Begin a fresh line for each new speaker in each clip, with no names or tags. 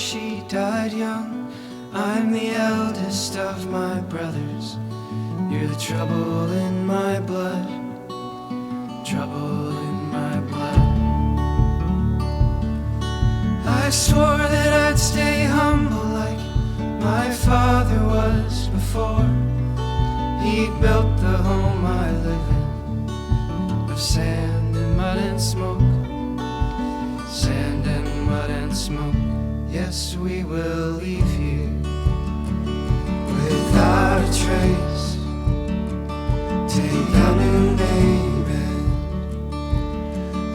she died young. I'm the eldest of my brothers. You're the trouble in my blood, trouble in my blood. I swore that I'd stay humble like my father was before. He built the home I live in, of sand and mud and smoke, sand and mud and smoke. Yes, we will leave here without a trace. Take a new name and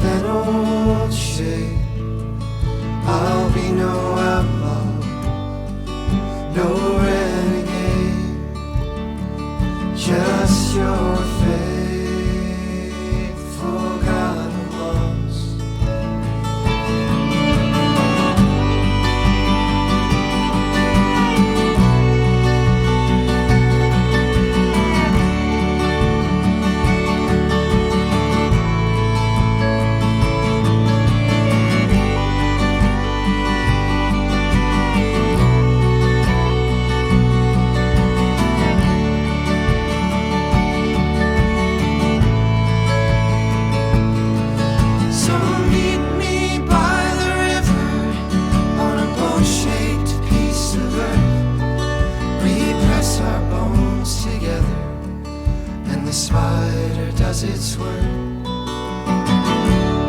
an old shape. I'll be no outlaw, no renegade, just your faithful God of loss. Its work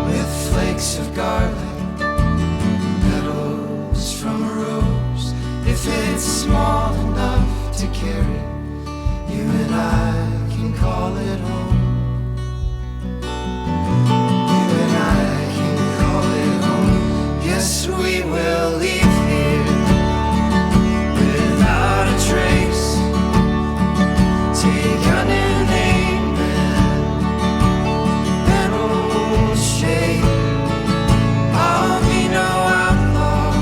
with flakes of garlic, petals from a rose. If it's small enough to carry, you and I can call it home. You and I can call it home. Yes, we will leave here without a trace. Take a new name. I'll be no outlaw,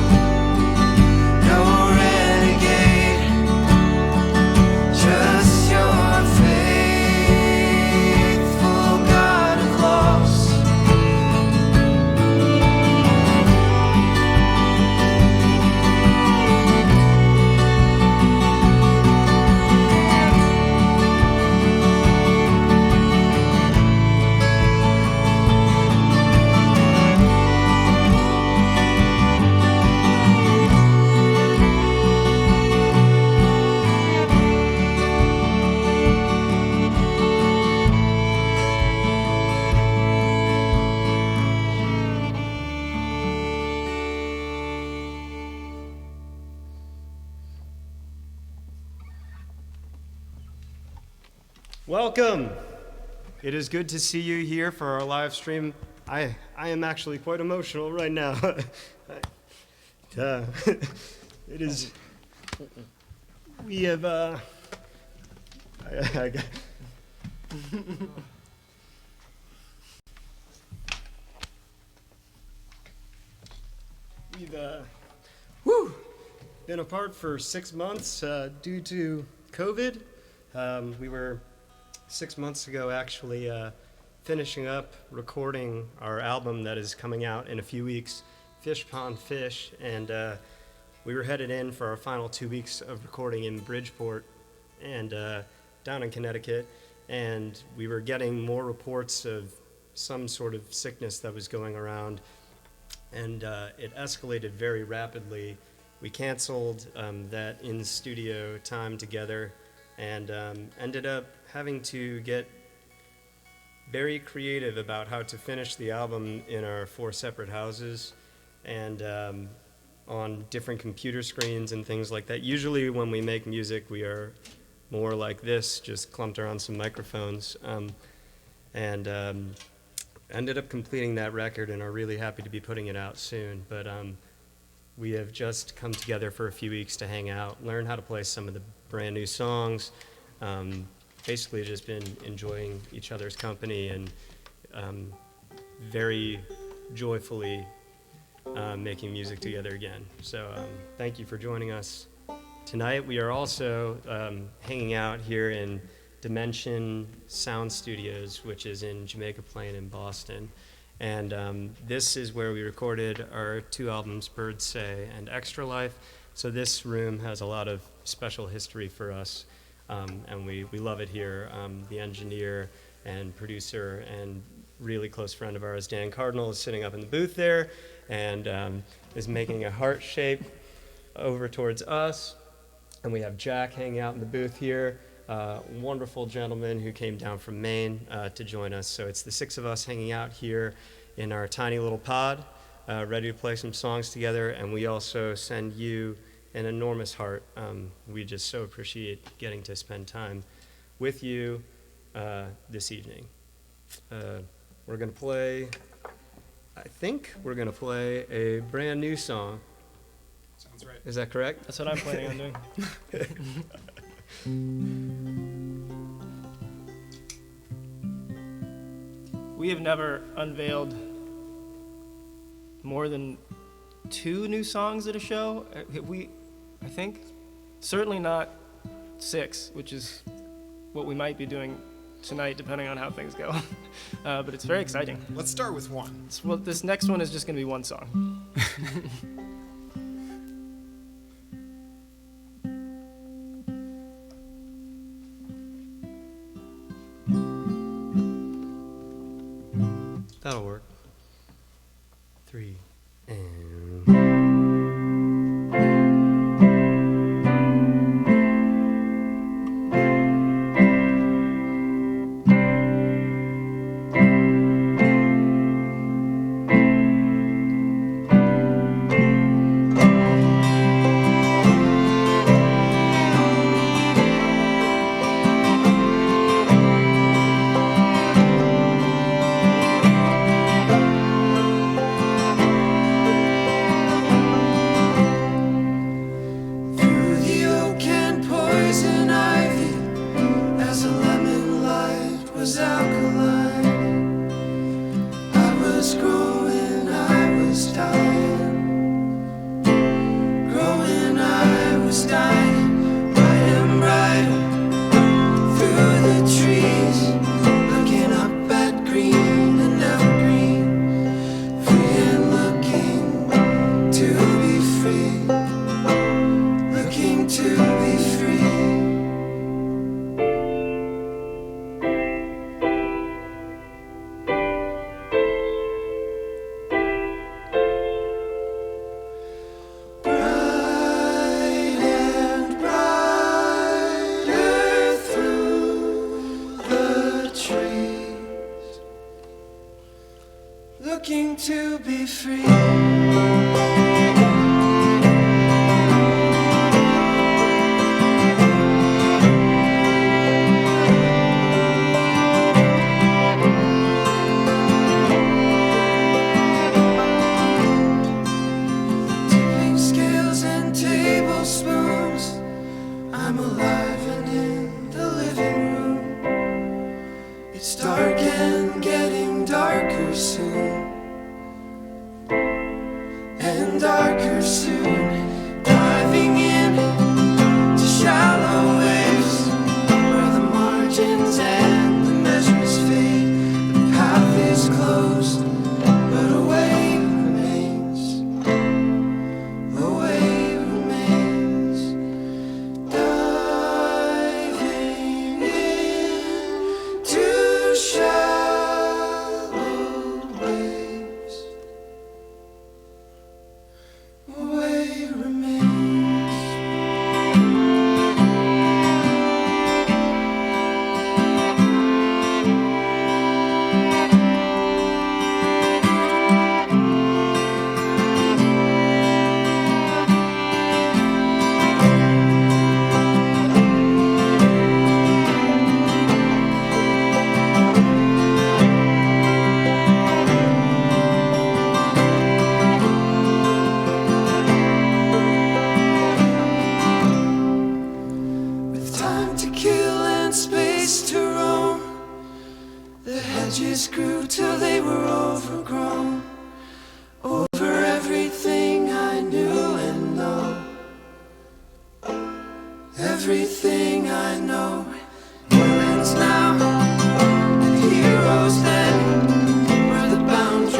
no renegade, just your faithful God of loss.
Welcome. It is good to see you here for our live stream. I am actually quite emotional right now. It is. We have. We've been apart for 6 months due to COVID. We were 6 months ago actually finishing up recording our album that is coming out in a few weeks, Fish Pond Fish, and we were headed in for our final 2 weeks of recording in Bridgeport and down in Connecticut, and we were getting more reports of some sort of sickness that was going around, and it escalated very rapidly. We canceled that in-studio time together and ended up having to get very creative about how to finish the album in our 4 separate houses and on different computer screens and things like that. Usually when we make music, we are more like this, just clumped around some microphones, and ended up completing that record and are really happy to be putting it out soon. But we have just come together for a few weeks to hang out, learn how to play some of the brand new songs, basically just been enjoying each other's company and very joyfully making music together again. So thank you for joining us tonight. We are also hanging out here in Dimension Sound Studios, which is in Jamaica Plain in Boston. And this is where we recorded our 2 albums, Birds Say and Extra Life. So this room has a lot of special history for us, and we love it here. The engineer and producer and really close friend of ours, Dan Cardinal, is sitting up in the booth there and is making a heart shape over towards us. And we have Jack hanging out in the booth here, wonderful gentleman who came down from Maine to join us. So it's the 6 of us hanging out here in our tiny little pod, ready to play some songs together. And we also send you an enormous heart. We just so appreciate getting to spend time with you this evening. We're going to play, I think we're going to play a brand new song.
Sounds right.
Is that correct?
That's what I'm planning on doing. We have never unveiled more than 2 new songs at a show. I think. Certainly not 6, which is what we might be doing tonight, depending on how things go. But it's very exciting.
Let's start with one.
Well, this next one is just going to be one song.
That'll work. 3 and...
looking to be free. Tipping scales and tablespoons, I'm alive and in the living room. It's dark and getting darker soon, and darker soon, diving in to shallow waves where the margins and the measures fade. The path is closed, but a way remains. A way remains. Diving into shallow waves. A way remains. With time to kill and space to roam, the hedges grew till they were overgrown. Over everything I knew and know, everything I know. Villains now and heroes then, where the boundaries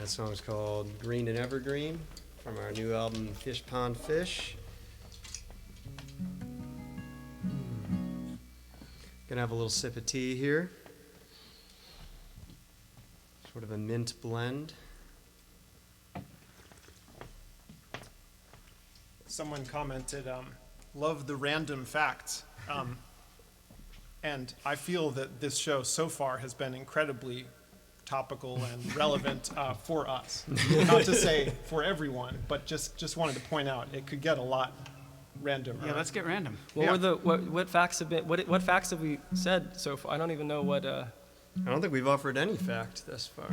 That song's called Green and Evergreen from our new album Fish Pond Fish. Gonna have a little sip of tea here. Sort of a mint blend.
Someone commented, love the random facts. And I feel that this show so far has been incredibly topical and relevant for us. Not to say for everyone, but just wanted to point out it could get a lot random.
Yeah, let's get random.
What facts have been? What facts have we said so far? I don't even know what.
I don't think we've offered any fact thus far.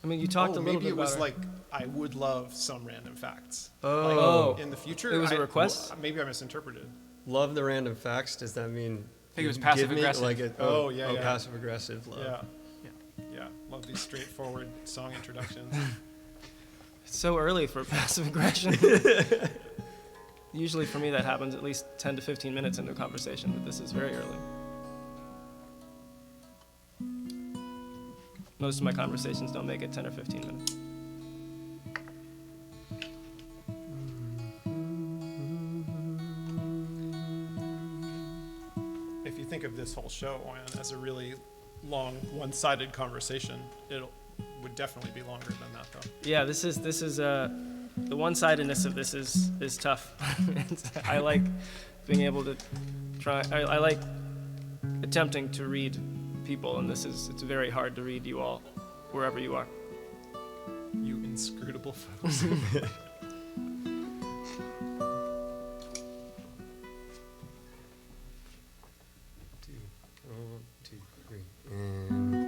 I mean, you talked a little
maybe
bit
it was
about.
like I would love some random facts.
Oh.
Like, in the future.
It was a request?
Maybe I misinterpreted.
Love the random facts. Does that mean?
I think it was
you
passive
give me,
aggressive.
Like
Yeah.
passive aggressive love.
Yeah. Love these straightforward song introductions.
It's so early for passive aggression. Usually for me that happens at least 10 to 15 minutes into a conversation, but this is very early. Most of my conversations don't make it 10 or 15 minutes.
If you think of this whole show, Oyan, as a really long, one-sided conversation, it would definitely be longer than that, though.
Yeah, this is the one-sidedness of this is tough. I like being able to try. I like attempting to read people, and it's very hard to read you all, wherever you are.
You inscrutable folks.
One, two, three, and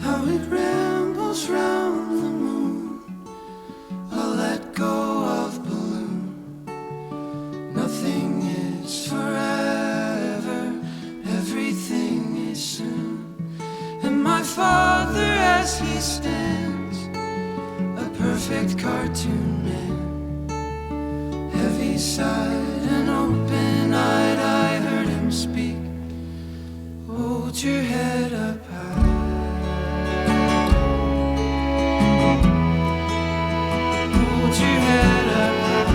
How it rambles round the moon. I'll let go of balloon. Nothing is forever, everything is soon. And my father, as he stands, a perfect cartoon man, heavy sighed and open-eyed, I heard him speak. Hold your head up high. Hold your head up high.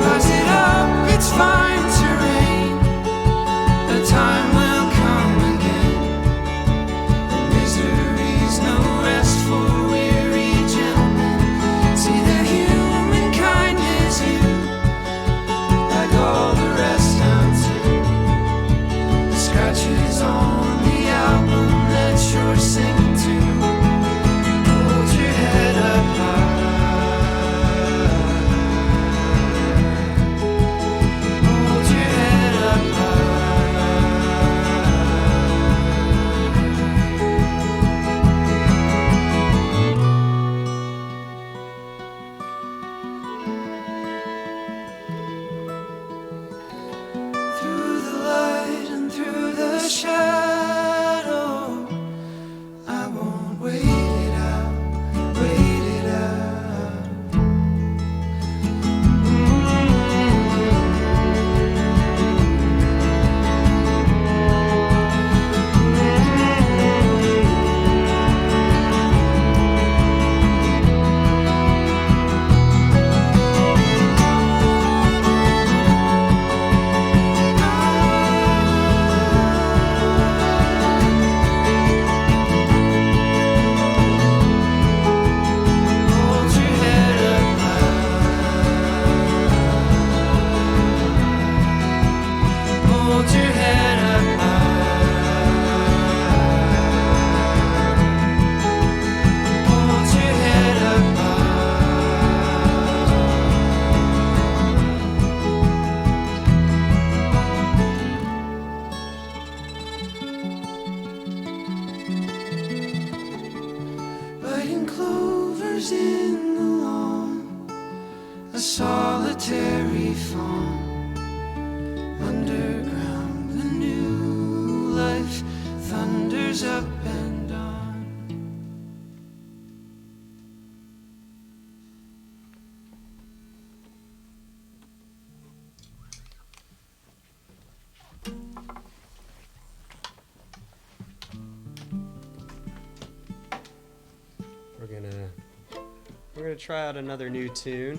Rise it up, it's fine to rain. A time will come again. And misery's no rest for weary gentlemen. See the human kindness you, like all the
We're gonna try out another new tune.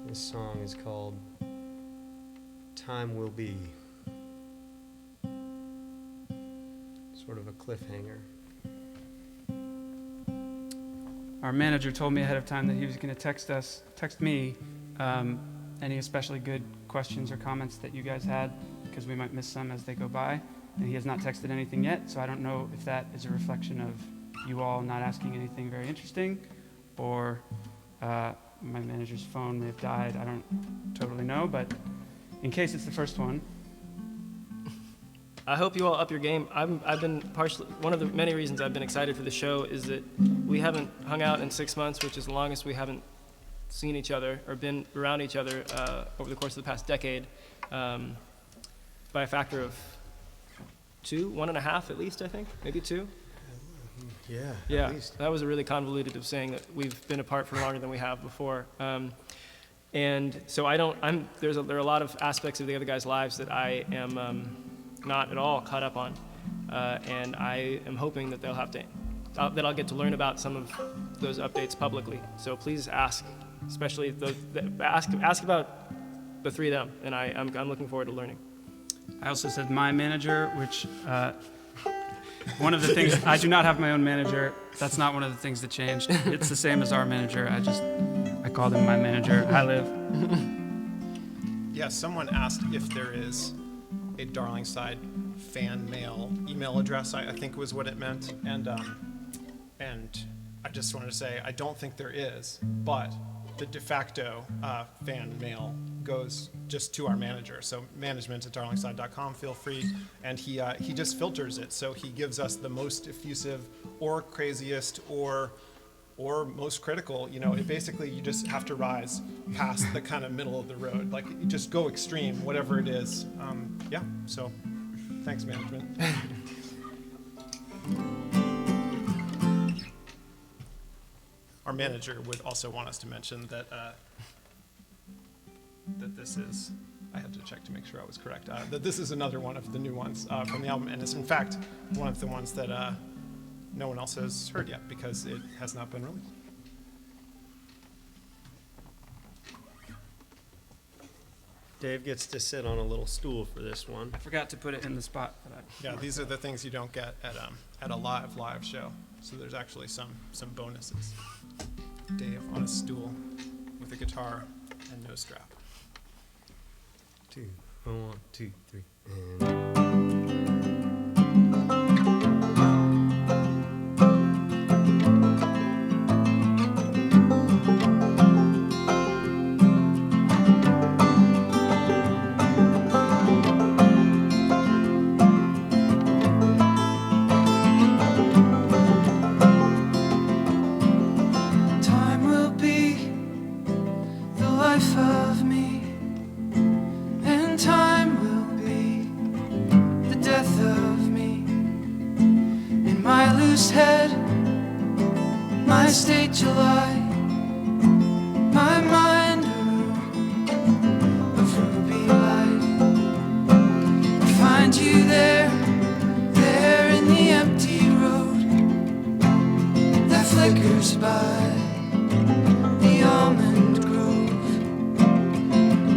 This song is called Time Will Be. Sort of a cliffhanger.
Our manager told me ahead of time that he was going to text me, any especially good questions or comments that you guys had, because we might miss some as they go by. And he has not texted anything yet, so I don't know if that is a reflection of you all not asking anything very interesting, or my manager's phone may have died. I don't totally know, but in case it's the first one.
I hope you all up your game. I've been partially, one of the many reasons I've been excited for the show is that we haven't hung out in 6 months, which is the longest we haven't seen each other or been around each other over the course of the past decade, by a factor of 2, 1.5 at least, I think, maybe 2.
Yeah.
Yeah,
At least.
that was a really convoluted of saying that we've been apart for longer than we have before. And so there are a lot of aspects of the other guys' lives that I am not at all caught up on. And I am hoping that that I'll get to learn about some of those updates publicly. So please ask, especially ask about the 3 of them, and I'm looking forward to learning.
I also said my manager, which one of the things, I do not have my own manager. That's not one of the things that changed. It's the same as our manager. I called him my manager. Hi, Liv.
Yeah, someone asked if there is a Darlingside fan mail email address, I think was what it meant. And I just wanted to say, I don't think there is, but the de facto fan mail goes just to our manager. So management@darlingside.com, feel free. And he just filters it. So he gives us the most effusive or craziest or most critical. It basically, you just have to rise past the kind of middle of the road. Like, you just go extreme, whatever it is. Yeah, so thanks, management. Our manager would also want us to mention that that this is, I had to check to make sure I was correct, that this is another one of the new ones from the album, and it's in fact one of the ones that no one else has heard yet because it has not been released.
Dave gets to sit on a little stool for this one.
I forgot to put it in the spot.
Yeah, these are the things you don't get at a live show. So there's actually some bonuses. Dave on a stool with a guitar and no strap.
2, 1, 2, 3, and... Time will be the life of me, and time will be the death of me. In my loose head, my state July, my mind a room of ruby light. I find you there in the empty road that flickers by the almond grove.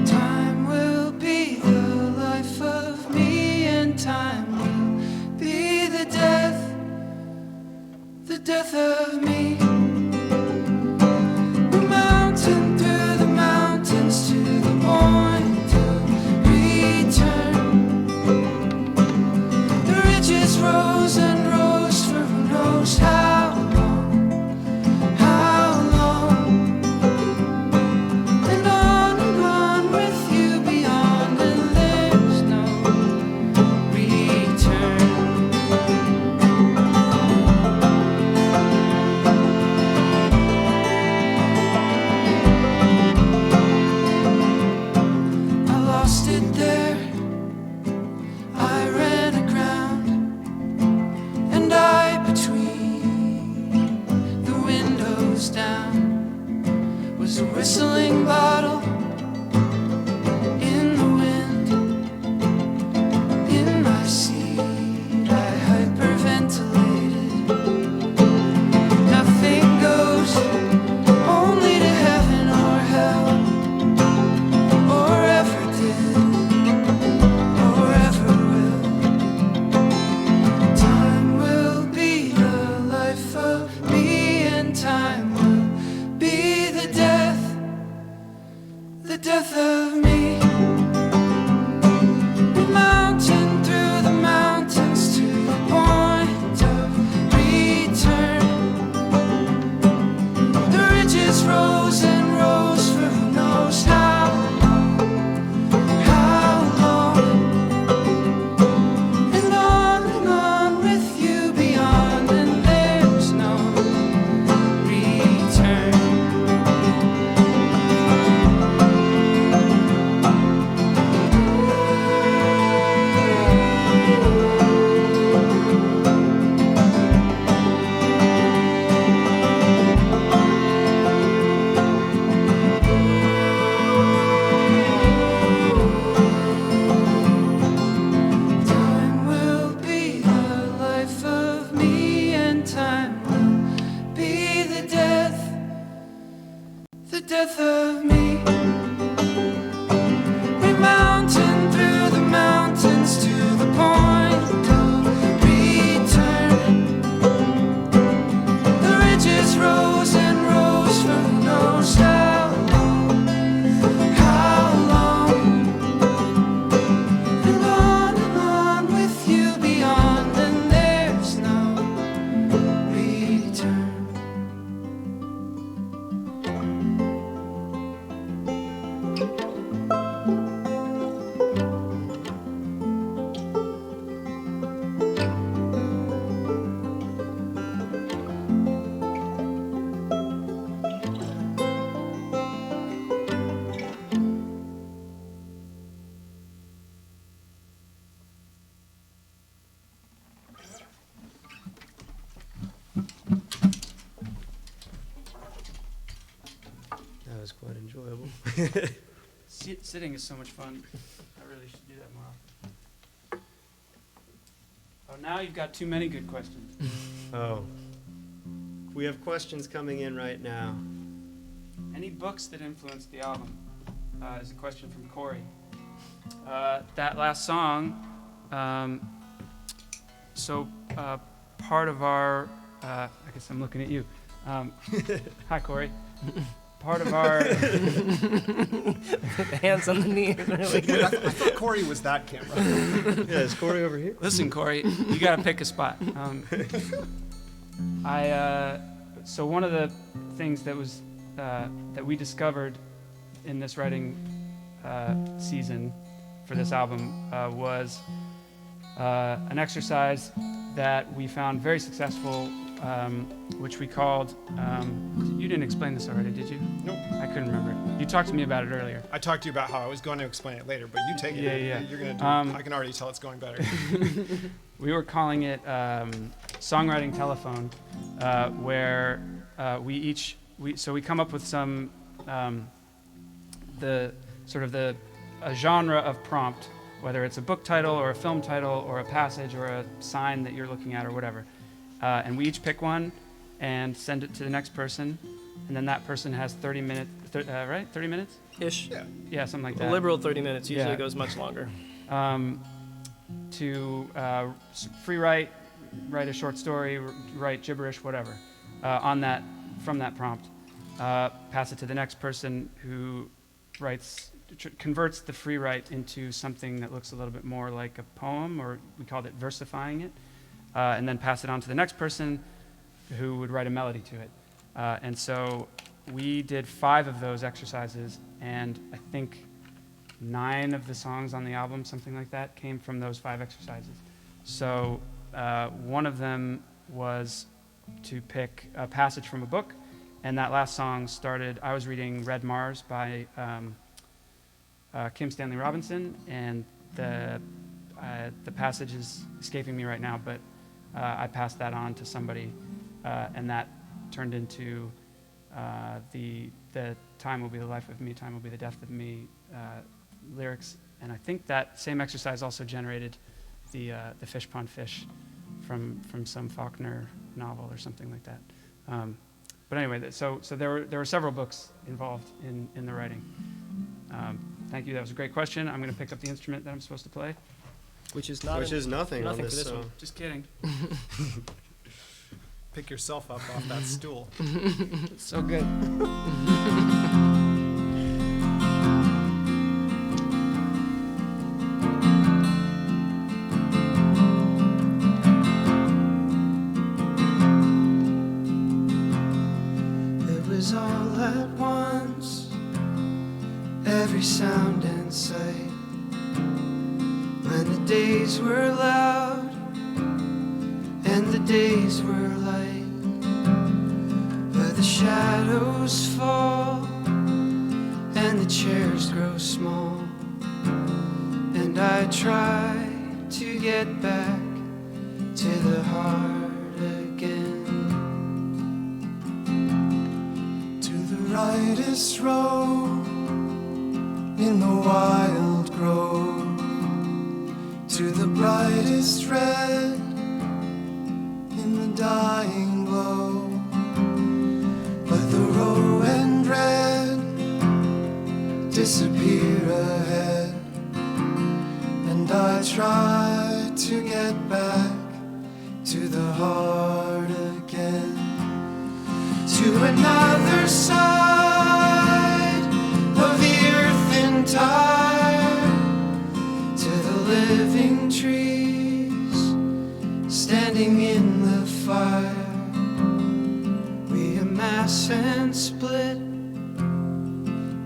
Time will be the life of me, and time will be the death of me. The mountain through the mountains to the point of return. The ridges rose and rose for who knows how long, how long.
time will be the death of me. Mountain through the mountains to the point of return. The ridges rose and rose for who knows how long. And on with you beyond, and there's no return. Time will be the life of me, and time will be the death of me. We mountain through the mountains to the point of return. The ridges rose and rose for who knows how long. And on with you beyond, and there's no return.
That was quite enjoyable.
Sitting is so much fun. I really should do that more often. Oh, now you've got too many good questions.
Oh. We have questions coming in right now.
Any books that influenced the album? Is a question from Corey. That last song, part of our, I guess I'm looking at you. Hi, Corey. Part of our,
The hands on the knees. Really.
Wait, I thought Corey was that camera.
Yeah, is Corey over here?
listen, Corey, you got to pick a spot. So one of the things that was that we discovered in this writing season for this album was an exercise that we found very successful, which we called. You didn't explain this already, did you?
Nope.
I couldn't remember it. You talked to me about it earlier.
I talked to you about how I was going to explain it later, but you take it.
Yeah.
You're going to do it. I can already tell it's going better.
We were calling it songwriting telephone, where we come up with some a genre of prompt, whether it's a book title or a film title or a passage or a sign that you're looking at or whatever, and we each pick one and send it to the next person, and then that person has 30 minutes, right? 30 minutes?
Ish.
Yeah, something like
A
that.
liberal 30 minutes usually
Yeah.
goes much longer.
To free write a short story, write gibberish, whatever, from that prompt. Pass it to the next person who converts the free write into something that looks a little bit more like a poem, or we called it versifying it, and then pass it on to the next person who would write a melody to it. And so we did 5 of those exercises, and I think 9 of the songs on the album, something like that, came from those 5 exercises. So one of them was to pick a passage from a book, and that last song started, I was reading Red Mars by Kim Stanley Robinson, and the passage is escaping me right now, but I passed that on to somebody, and that turned into the Time Will Be the Life of Me, Time Will Be the Death of Me lyrics, and I think that same exercise also generated the Fish Pond Fish from some Faulkner novel or something like that. But anyway, so there were several books involved in the writing. Thank you. That was a great question. I'm going to pick up the instrument that I'm supposed to play.
Which is not.
Which is nothing on
nothing for
this
this one.
song.
Just kidding.
pick yourself up off that stool.
It's so good.
It was all at once, every sound and sight. When the days were loud and the days were light, where the shadows fall and the chairs grow small, and I try to get back to the heart again. To the rightest road in the wild grove, to the brightest red in the dying glow. But the roe and red disappear ahead, and I try to get back to the heart again. To another side of the earth entire, to the living trees standing in the fire. We amass and split,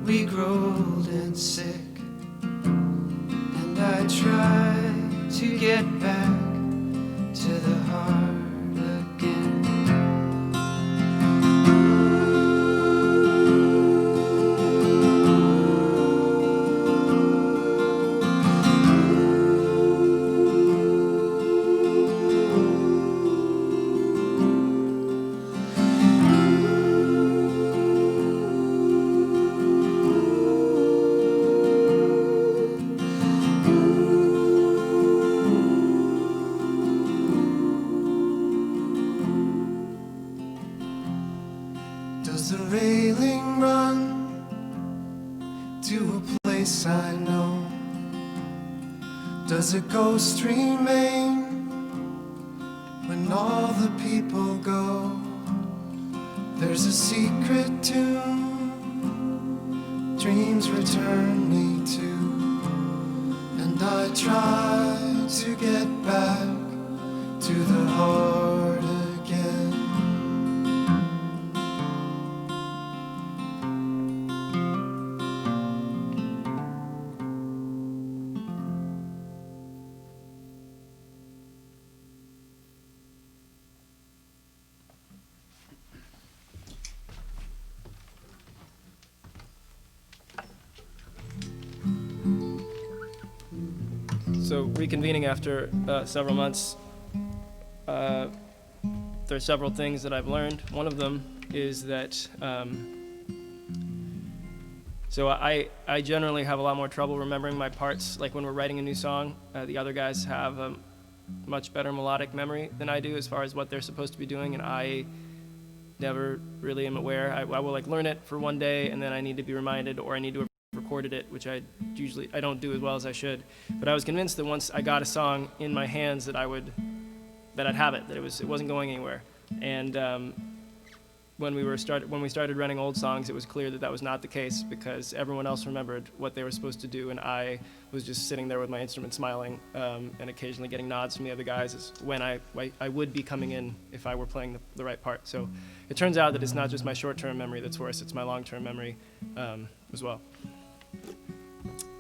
we grow old and sick, and I try to get back to the heart again. Does the railing run to a place I know? Does a ghost remain when all the people go? There's a secret tune dreams return me to, and I try to get back to the heart again.
So reconvening after several months, there are several things that I've learned. One of them is that, so I generally have a lot more trouble remembering my parts. Like when we're writing a new song, the other guys have a much better melodic memory than I do as far as what they're supposed to be doing, and I never really am aware. I will like learn it for one day, and then I need to be reminded, or I need to have recorded it, which I don't do as well as I should. But I was convinced that once I got a song in my hands that I'd have it, that it wasn't going anywhere. And when we started running old songs, it was clear that that was not the case, because everyone else remembered what they were supposed to do, and I was just sitting there with my instrument smiling, and occasionally getting nods from the other guys as when I would be coming in if I were playing the right part. So it turns out that it's not just my short-term memory that's worse, it's my long-term memory as well.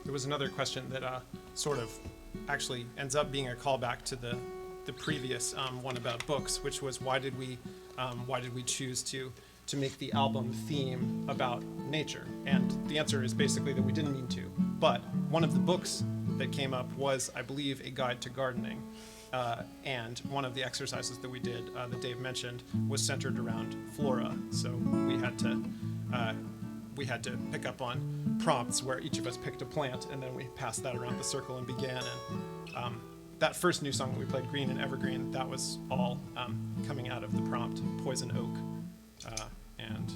There was another question that sort of actually ends up being a callback to the previous one about books, which was why did we choose to make the album theme about nature? And the answer is basically that we didn't mean to. But one of the books that came up was, I believe, a guide to gardening. And one of the exercises that we did, that Dave mentioned, was centered around flora. So we had to pick up on prompts where each of us picked a plant, and then we passed that around the circle and began. And that first new song that we played, Green and Evergreen, that was all coming out of the prompt, Poison Oak. And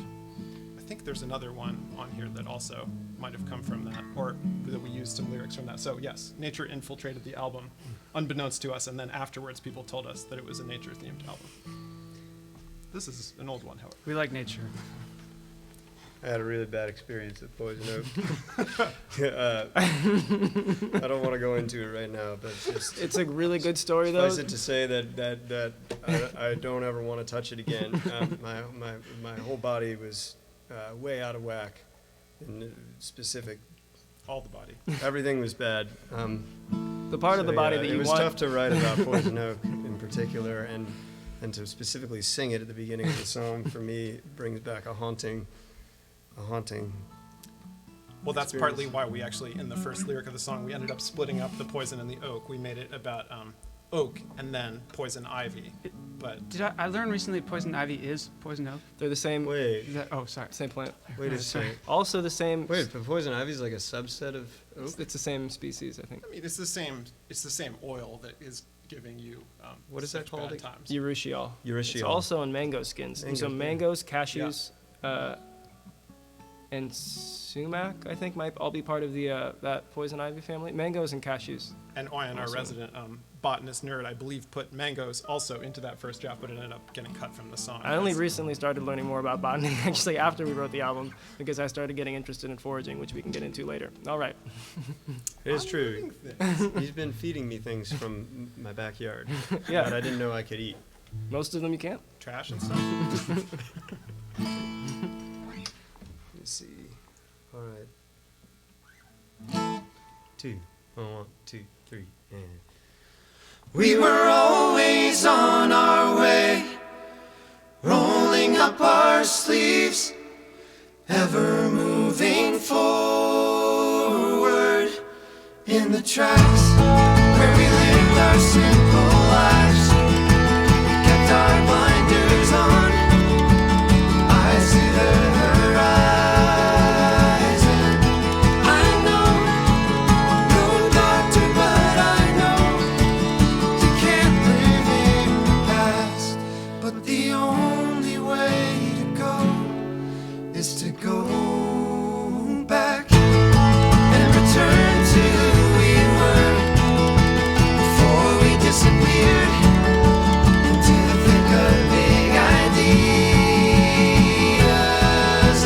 I think there's another one on here that also might have come from that, or that we used some lyrics from that. So yes, nature infiltrated the album, unbeknownst to us, and then afterwards people told us that it was a nature-themed album. This is an old one, however.
We like nature.
I had a really bad experience at Poison Oak. I don't want to go into it right now, but it's just.
It's a really good story, though.
Suffice it to say that I don't ever want to touch it again. My whole body was way out of whack, in specific.
All the body.
Everything was bad.
The part of the body that
it
you
was
want.
tough to write about Poison Oak in particular, and to specifically sing it at the beginning of the song for me brings back a haunting.
Well, that's
experience.
partly why we actually, in the first lyric of the song, we ended up splitting up the poison and the oak. We made it about oak and then poison ivy. But
Did I learned recently poison ivy is poison oak?
They're the same.
Wait,
Is that, oh, sorry.
Same plant.
wait a second.
Also the same.
Wait, but poison ivy is like a subset of oak?
It's the same species, I think.
I mean, it's the same oil that is giving you
What is that
such
called
bad
again?
times.
Urushiol. It's
Urushiol.
also in mango skins. So
Mango, yeah.
mangoes, cashews, and sumac, I think, might all be part of the that poison ivy family. Mangoes and cashews.
And Oyan, our
Awesome.
resident botanist nerd, I believe, put mangoes also into that first draft, but it ended up getting cut from the song.
I only recently started learning more about botany, actually, after we wrote the album, because I started getting interested in foraging, which we can get into later. All right.
It is true. He's been feeding me things from my backyard that
Yeah,
I didn't know I could eat.
most of them you can't.
Trash and stuff.
Let's see. All right. 2. 1, 2, 3, and.
We were always on our way, rolling up our sleeves, ever moving forward in the tracks where we lived our simple lives, kept our blinders on, eyes to the horizon. I know, I'm no doctor, but I know you can't live in the past, but the only way to go is to go back and return to who we were before we disappeared into the thick of big ideas.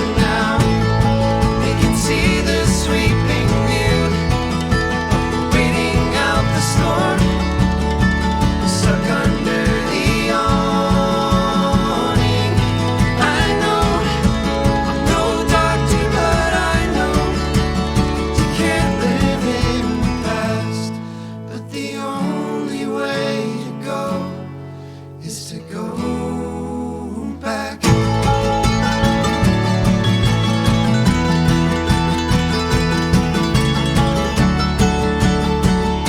And now they can see the sweeping view, waiting out the storm, stuck under the awning. I know, I'm no doctor, but I know you can't live in the past, but the only way to go is to go back.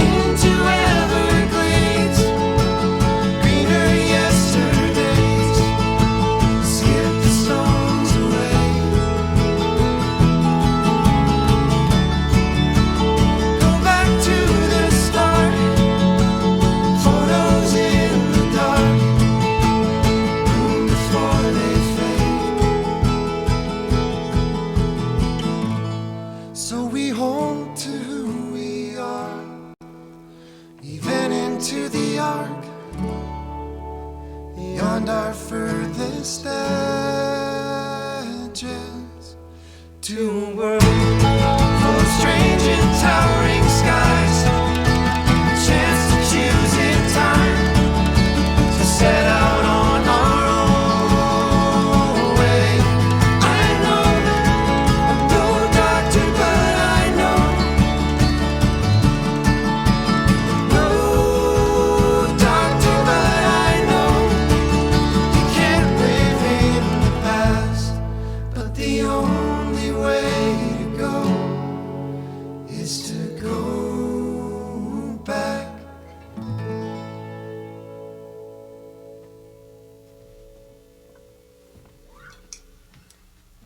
Into Everglades, greener yesterdays, skip the stones away. Go back to the start, photos in the dark, bloom before they fade. So we hold to who we are, even into the arc, beyond our furthest edges, to a world full of strange and towering skies, a chance to choose in time, to set out on our own way. I know, I'm no doctor, but I know, no doctor, but I know you can't live in the past, but the only way to go is to go back.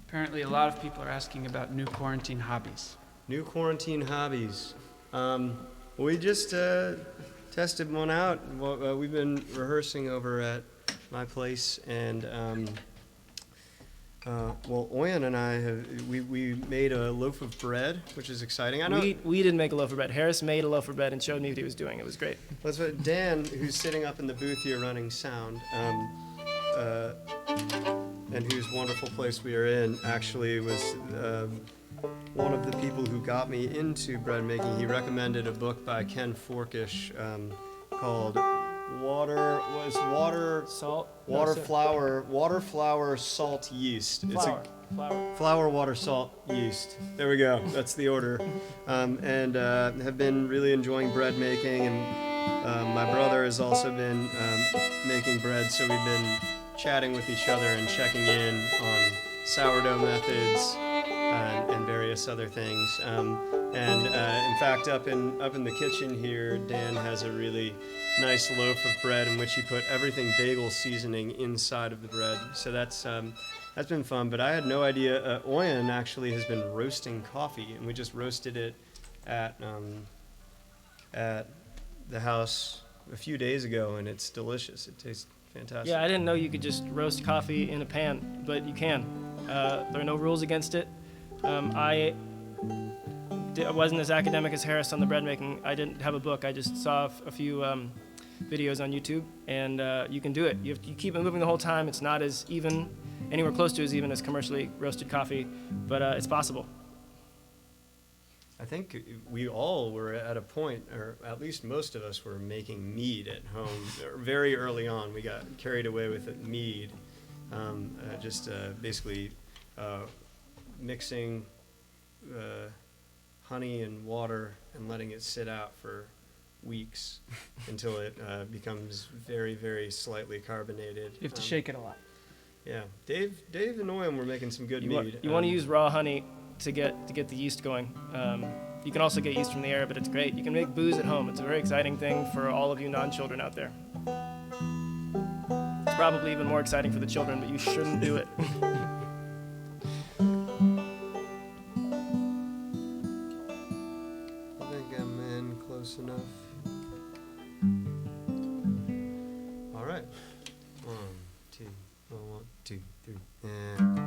Apparently, a lot of people are asking about new quarantine hobbies.
New quarantine hobbies. We just tested one out. Well, we've been rehearsing over at my place, and Oyan and I we made a loaf of bread, which is exciting. I know.
We didn't make a loaf of bread. Harris made a loaf of bread and showed me what he was doing. It was great.
That's what Dan, who's sitting up in the booth here running sound, and whose wonderful place we are in, actually was one of the people who got me into bread making. He recommended a book by Ken Forkish called
Salt.
Water, flour, salt, yeast.
Flour.
Flour, water, salt, yeast. There we go. That's the order. And have been really enjoying bread making. And my brother has also been making bread, so we've been chatting with each other and checking in on sourdough methods and various other things. In fact, up in the kitchen here, Dan has a really nice loaf of bread in which he put everything bagel seasoning inside of the bread. So that's been fun. But I had no idea. Oyen actually has been roasting coffee, and we just roasted it at the house a few days ago, and it's delicious. It tastes fantastic.
Yeah, I didn't know you could just roast coffee in a pan, but you can. There are no rules against it. I wasn't as academic as Harris on the bread making. I didn't have a book. I just saw a few videos on YouTube, and you can do it. You keep it moving the whole time. It's not as even, anywhere close to as even as commercially roasted coffee, but it's possible.
I think we all were at a point, or at least most of us were making mead at home very early on. We got carried away with it, mead, basically mixing honey and water and letting it sit out for weeks until it becomes very, very slightly carbonated.
You have to shake it a lot.
Yeah, Dave and Noam were making some good mead.
You want to use raw honey to get the yeast going. You can also get yeast from the air, but it's great. You can make booze at home. It's a very exciting thing for all of you non-children out there. It's probably even more exciting for the children, but you shouldn't do it.
I think I'm in close enough. All right. 1, 2, 1, 2, 3, and.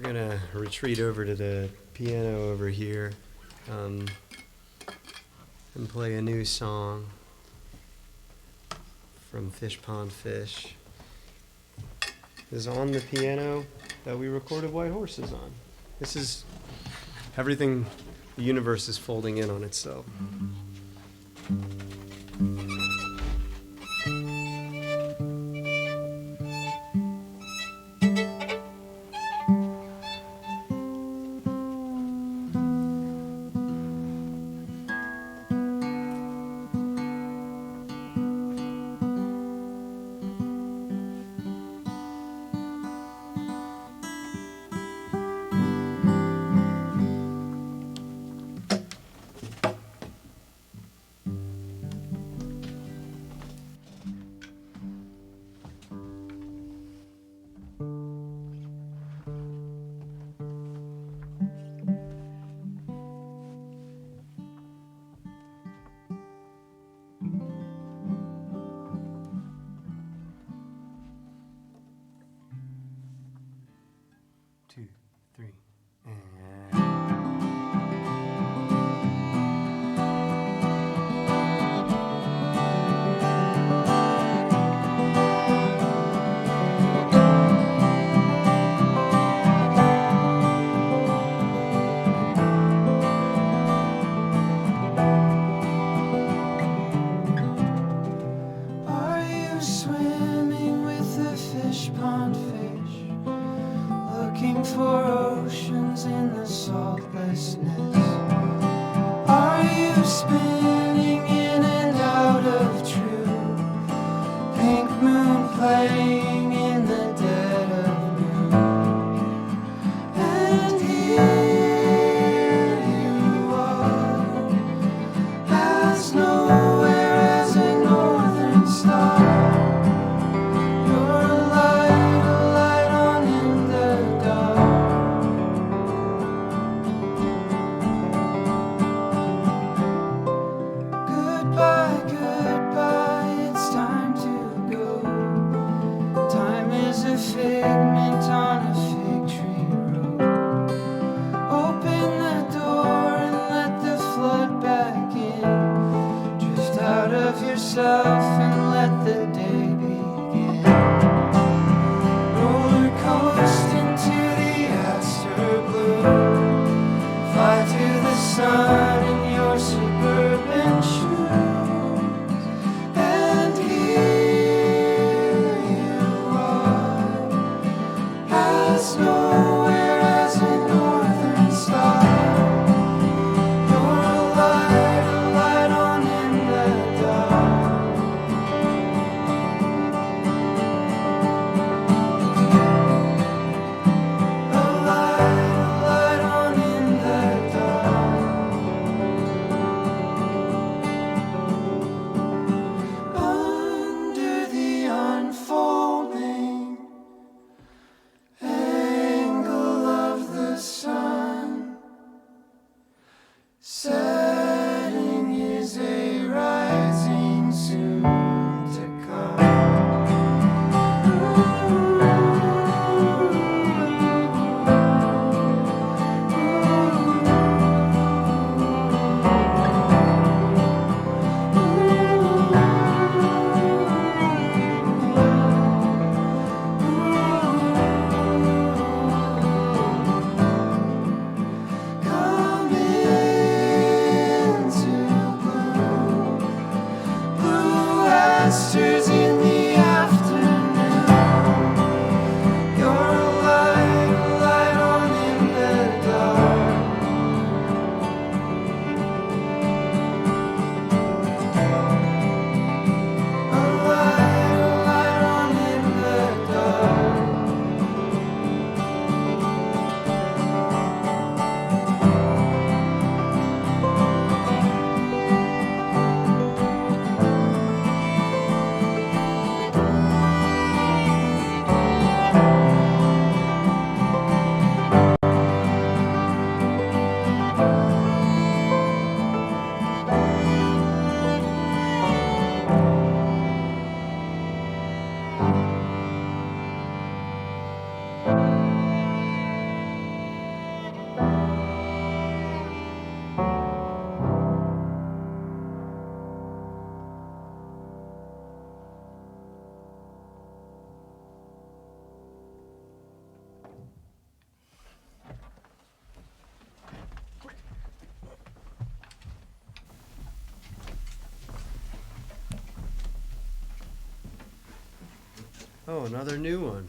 gonna retreat over to the piano over here and play a new song from Fish Pond Fish. This is on the piano that we recorded White Horses on. This is everything, the universe is folding in on itself. Two, three, and...
Are you swimming with the fish pond fish, looking for oceans in the saltlessness? Are you spinning in and out of true pink moon, playing in the dead of noon? And here you are, as nowhere as a northern star. You're a light on in the dark. Goodbye, goodbye, it's time to go. Time is a figment on a fig tree road. Open the door and let the flood back in. Drift out of yourself and let the day begin. Roller coast into the afterglow. Fly to the sun in your suburban shoes. And here you are, as nowhere as a northern star. You're a light on in the dark. A light on in the dark.
Oh, another new one.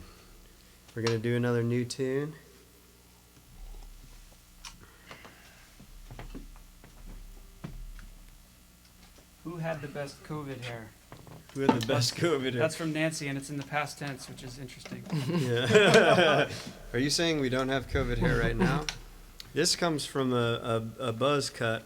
We're going to do another new tune.
Who had the best COVID hair?
Who had the best COVID?
That's from Nancy, and it's in the past tense, which is interesting.
Yeah. Are you saying we don't have COVID hair right now? This comes from a buzz cut.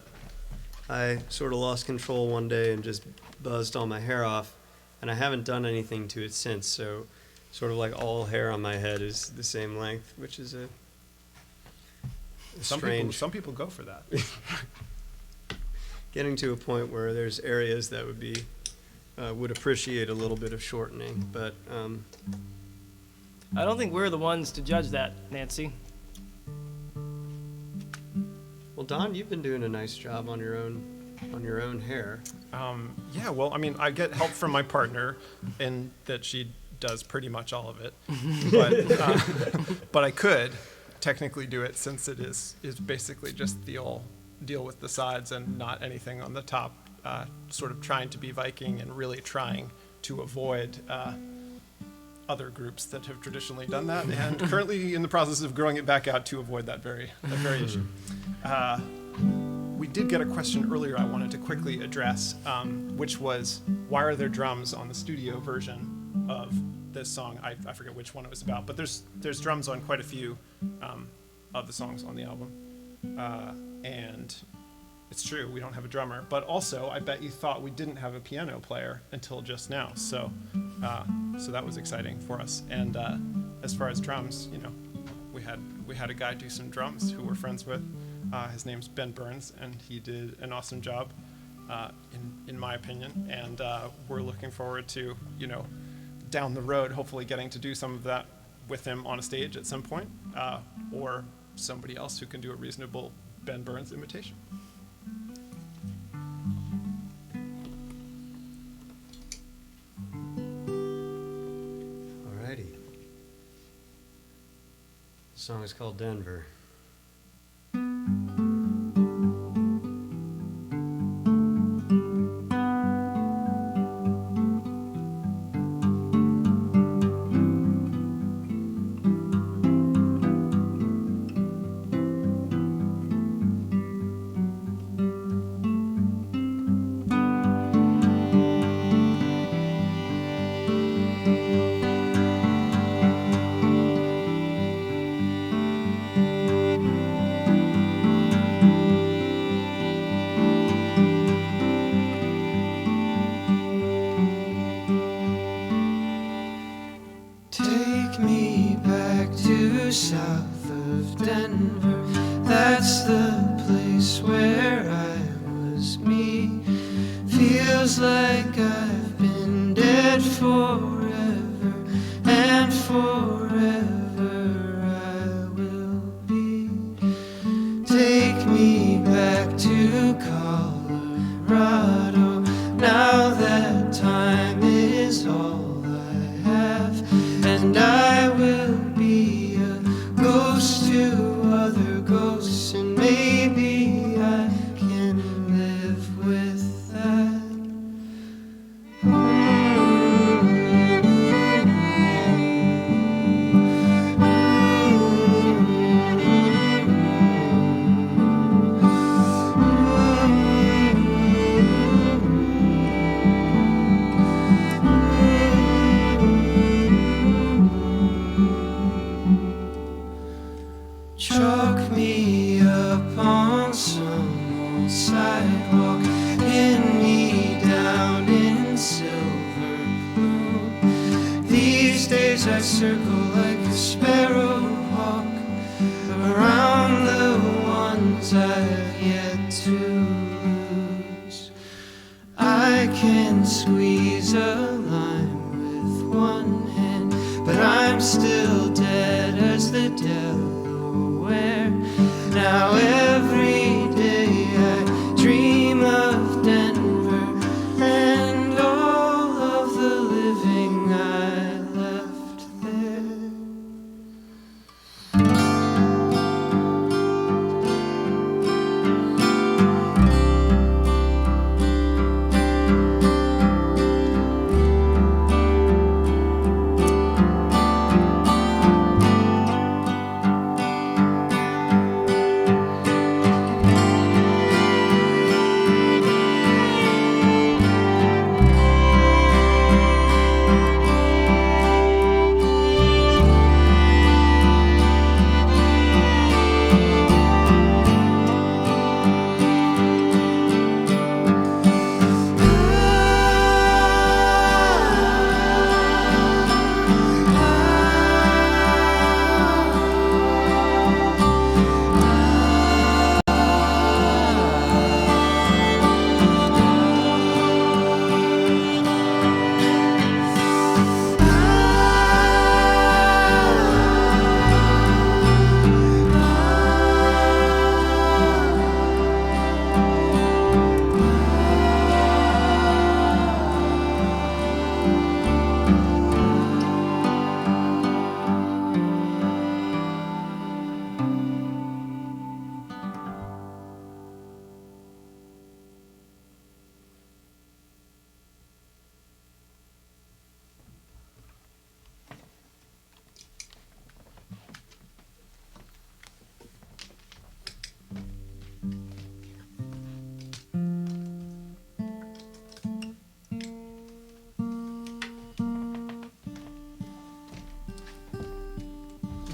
I sort of lost control one day and just buzzed all my hair off, and I haven't done anything to it since, so sort of like all hair on my head is the same length, which is a strange.
Some people go for that.
Getting to a point where there's areas that would appreciate a little bit of shortening, but
I don't think we're the ones to judge that, Nancy.
well, Don, you've been doing a nice job on your own hair.
Yeah, well, I mean, I get help from my partner in that she does pretty much all of it, but I could technically do it since it is basically just the old deal with the sides and not anything on the top, sort of trying to be Viking and really trying to avoid other groups that have traditionally done that, and currently in the process of growing it back out to avoid that very issue. We did get a question earlier I wanted to quickly address, which was, why are there drums on the studio version of this song? I forget which one it was about, but there's drums on quite a few of the songs on the album. And it's true, we don't have a drummer, but also I bet you thought we didn't have a piano player until just now, so that was exciting for us. And as far as drums, you know, we had a guy do some drums who we're friends with. His name's Ben Burns, and he did an awesome job, in my opinion. And we're looking forward to, you know, down the road, hopefully getting to do some of that with him on a stage at some point, or somebody else who can do a reasonable Ben Burns imitation.
Alrighty. The song is called Denver.
Take me back to south of Denver. That's the place where I was me. Feels like I've been dead forever, and forever I will be. Take me back to Colorado. Now that time is all I have, and I will be a ghost to other ghosts, and maybe I can live with that. Chalk me up on some old sidewalk, pin me down in silver blue. These days I circle like a sparrow hawk around the ones I've yet to lose. I can squeeze a lime with one hand, but I'm still dead as the Delaware. Now every day I dream of Denver and all of the living I left there.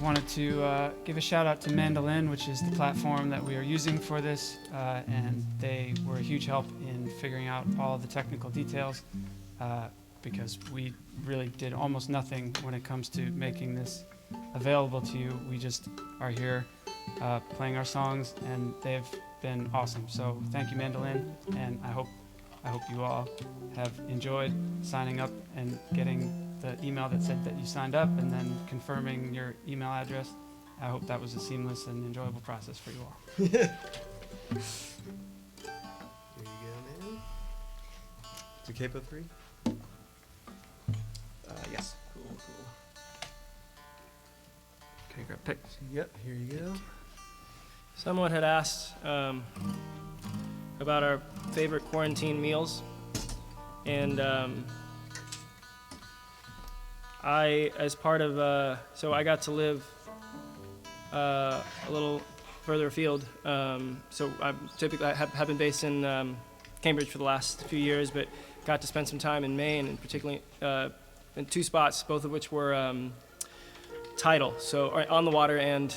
wanted to give a shout out to Mandolin, which is the platform that we are using for this, and they were a huge help in figuring out all the technical details, because we really did almost nothing when it comes to making this available to you. We just are here playing our songs, and they've been awesome. So thank you, Mandolin, and I hope you all have enjoyed signing up and getting the email that said that you signed up and then confirming your email address. I hope that was a seamless and enjoyable process for you all.
Here you go, man. Is it capo 3? Yes. Cool.
Okay, grab pick.
Yep, here you go.
Someone had asked about our favorite quarantine meals, and I, as part of, so I got to live a little further afield. So I have been based in Cambridge for the last few years, but got to spend some time in Maine, and particularly in 2 spots, both of which were tidal, so on the water, and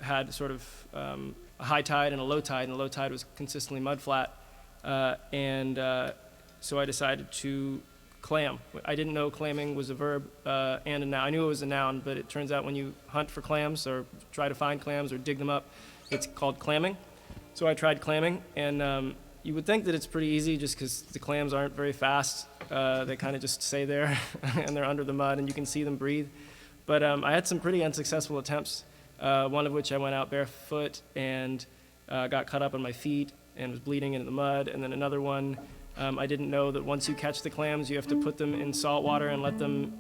had sort of a high tide and a low tide, and the low tide was consistently mud flat, and so I decided to clam. I didn't know clamming was a verb and a noun. I knew it was a noun, but it turns out when you hunt for clams or try to find clams or dig them up, it's called clamming. So I tried clamming, and you would think that it's pretty easy just because the clams aren't very fast. They kind of just stay there and they're under the mud and you can see them breathe. But I had some pretty unsuccessful attempts, one of which I went out barefoot and got cut up on my feet and was bleeding into the mud. And then another one, I didn't know that once you catch the clams, you have to put them in salt water and let them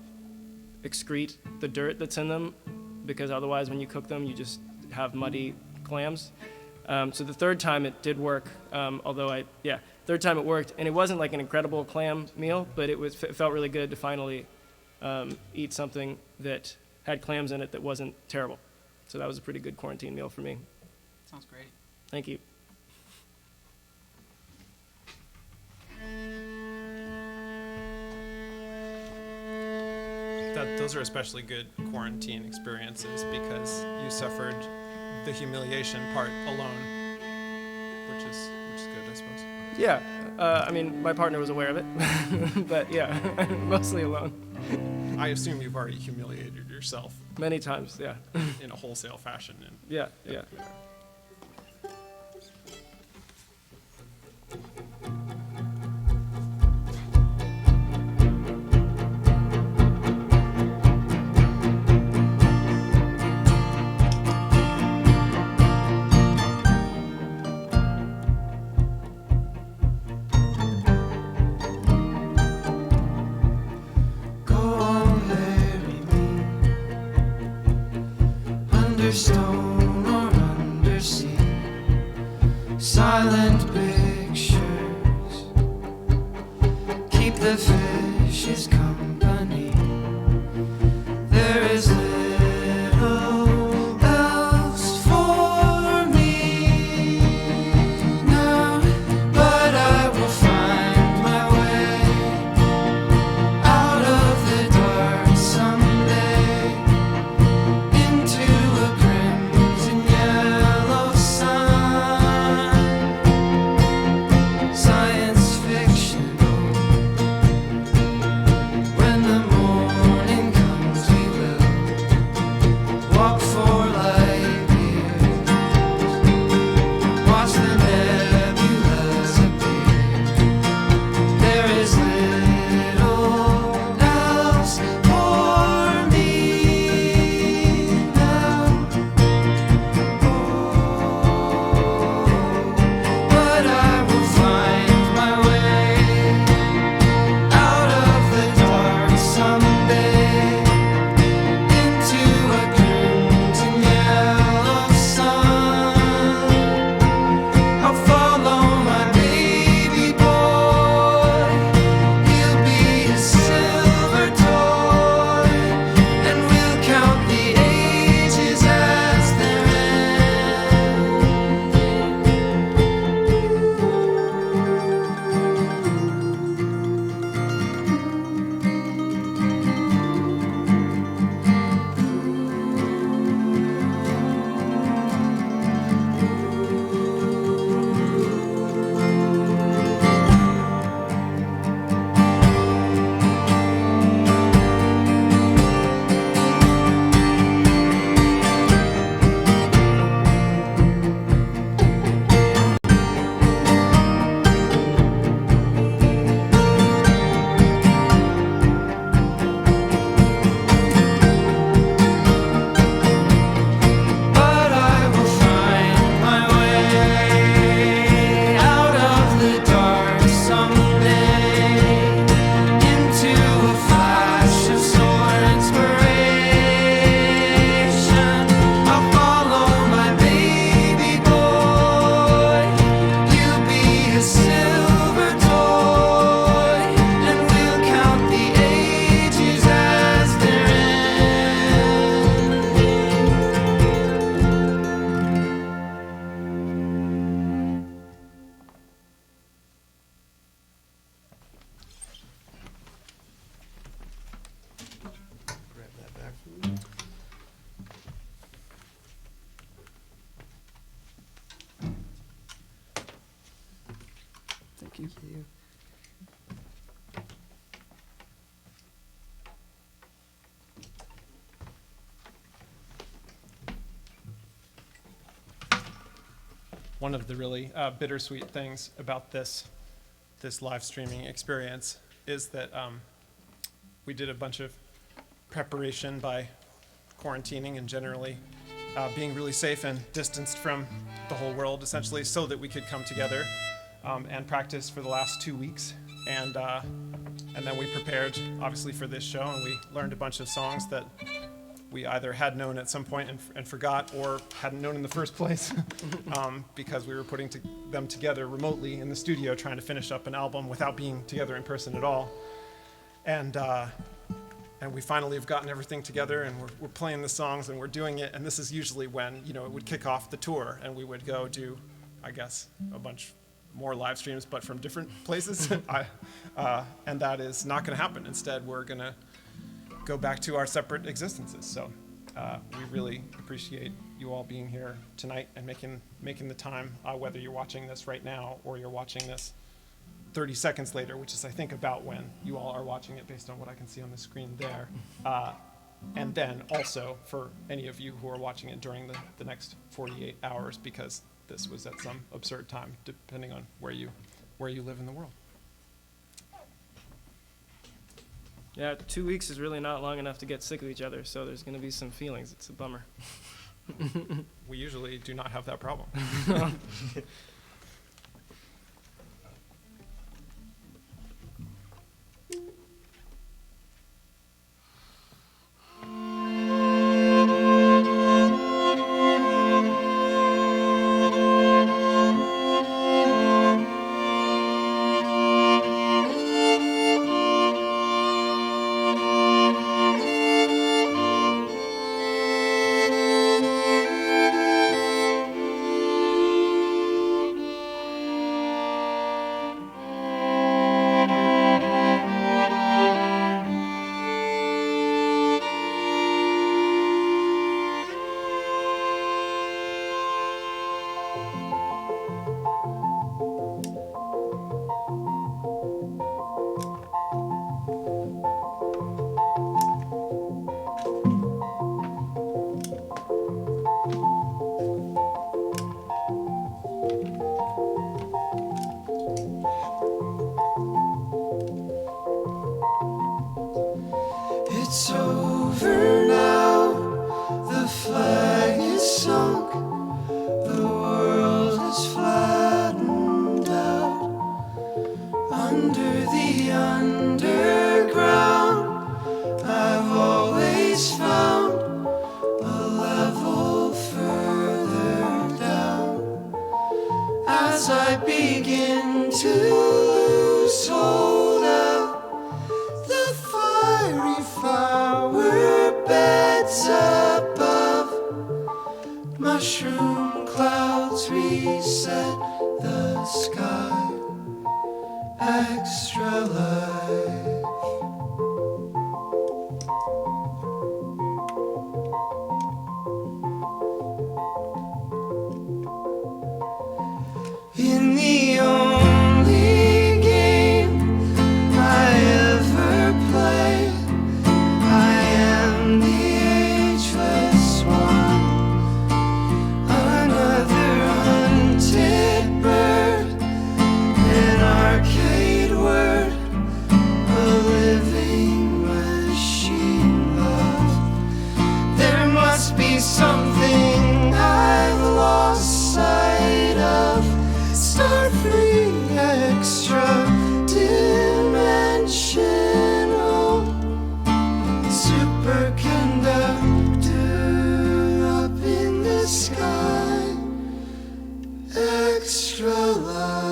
excrete the dirt that's in them, because otherwise when you cook them, you just have muddy clams. So the third time it did work, third time it worked, and it wasn't like an incredible clam meal, but it felt really good to finally eat something that had clams in it that wasn't terrible. So that was a pretty good quarantine meal for me.
Sounds great.
Thank you.
Those are especially good quarantine experiences because you suffered the humiliation part alone, which is good, I suppose.
Yeah, I mean, my partner was aware of it, but yeah, mostly alone.
I assume you've already humiliated yourself
Many times, yeah.
in a wholesale fashion. And
Yeah.
Go on, bury me under stone or under sea. Silent pictures keep the fishes company. There is little else for me now, but I will find my way out of the dark someday into a crimson yellow sun. Science fiction when
Thank you.
One of the really bittersweet things about this live streaming experience is that we did a bunch of preparation by quarantining and generally being really safe and distanced from the whole world, essentially, so that we could come together and practice for the last 2 weeks. And then we prepared, obviously, for this show, and we learned a bunch of songs that we either had known at some point and forgot, or hadn't known in the first place, because we were putting them together remotely in the studio, trying to finish up an album without being together in person at all. And we finally have gotten everything together, and we're playing the songs, and we're doing it. And this is usually when, you know, it would kick off the tour, and we would go do, I guess, a bunch more live streams, but from different places. And that is not going to happen. Instead, we're going to go back to our separate existences. So we really appreciate you all being here tonight and making the time, whether you're watching this right now or you're watching this 30 seconds later, which is, I think, about when you all are watching it based on what I can see on the screen there. And then also for any of you who are watching it during the next 48 hours, because this was at some absurd time, depending on where you live in the world.
Yeah, 2 weeks is really not long enough to get sick of each other, so there's going to be some feelings. It's a bummer.
We usually do not have that problem.
It's over now, the flag is sunk, the world is flattened out. Under the underground, I've always found a level further down. As I begin to lose hold out, the fiery flower beds above, mushroom clouds reset the sky. Extra life. In the only game I ever played, I am the ageless one. Another hunted bird, an arcade word, a living machine love. There must be something I've lost sight of. Start free, extra dimensional, superconductor up in the sky. Extra life.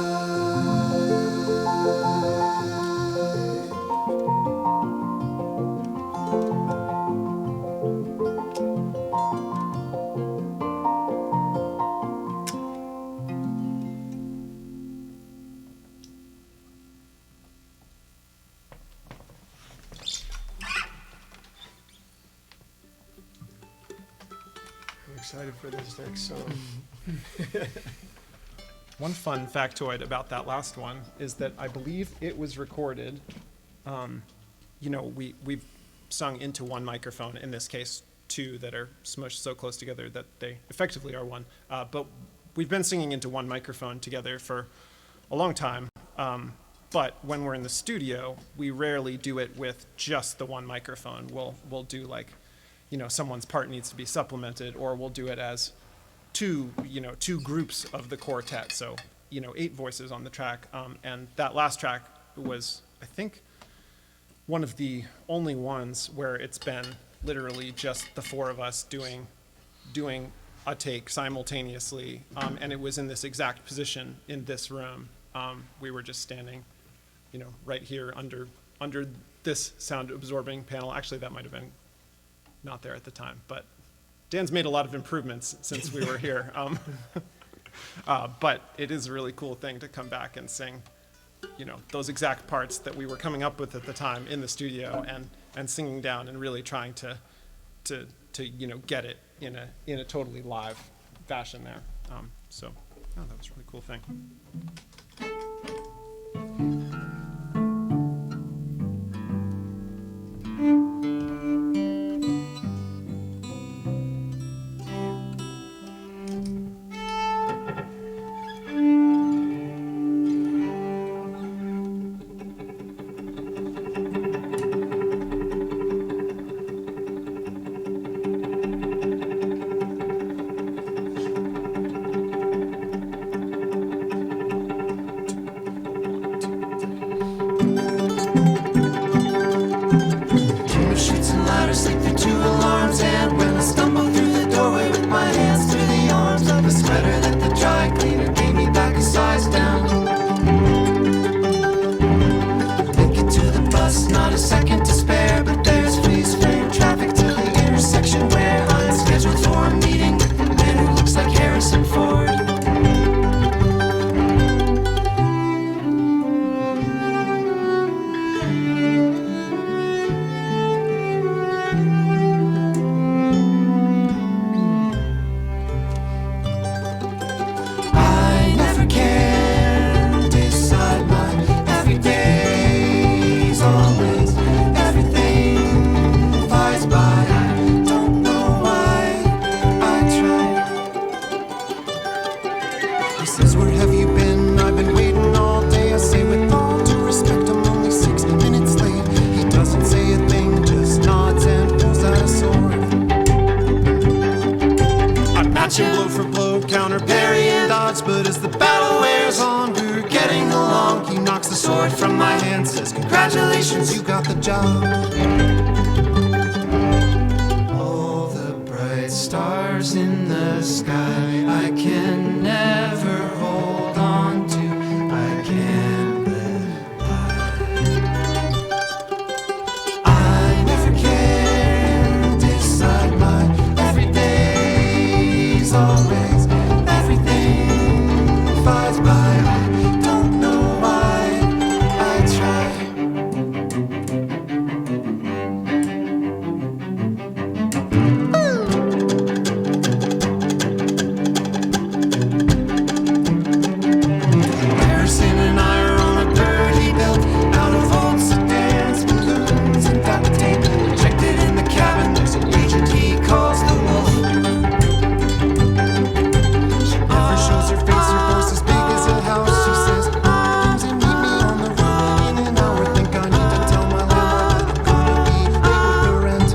I'm excited for this next song.
One fun factoid about that last one is that I believe it was recorded. We've sung into one microphone, in this case, two that are smushed so close together that they effectively are one. But we've been singing into one microphone together for a long time. But when we're in the studio, we rarely do it with just the one microphone. We'll do someone's part needs to be supplemented, or we'll do it as two groups of the quartet. So, 8 voices on the track. And that last track was, I think, one of the only ones where it's been literally just the 4 of us doing a take simultaneously. And it was in this exact position in this room. We were just standing, right here under this sound absorbing panel. Actually, that might have been not there at the time, but Dan's made a lot of improvements since we were here. But it is a really cool thing to come back and sing, those exact parts that we were coming up with at the time in the studio, and singing down and really trying to get it in a totally live fashion there. That was a really cool thing.
Sleep through 2 alarms, and when I stumble through the doorway with my hands through the arms of a sweater that the dry cleaner gave me back a size down. Make it to the bus, not a second to spare, but there's freeze frame traffic to the intersection where I'm scheduled for a meeting with the man who looks like Harrison Ford. Blow for blow, counter parry and dodge, but as the battle wears on, we're getting along. He knocks the sword from my hand, says, "Congratulations, you got the job." All the bright stars in the sky, I can never hold on to. I can't let by. I never can decide my everyday's always. Everything flies by. I don't know why I try. Harrison and I are on a bird he built out of old sedans, balloons, and duct tape. Ejected in the cabin, there's an agent he calls the wolf. She never shows her face, her voice as big as a house. She says, "Comes and meet me on the road in an hour." Think I need to tell my landlord that I'm gonna be late with the rent.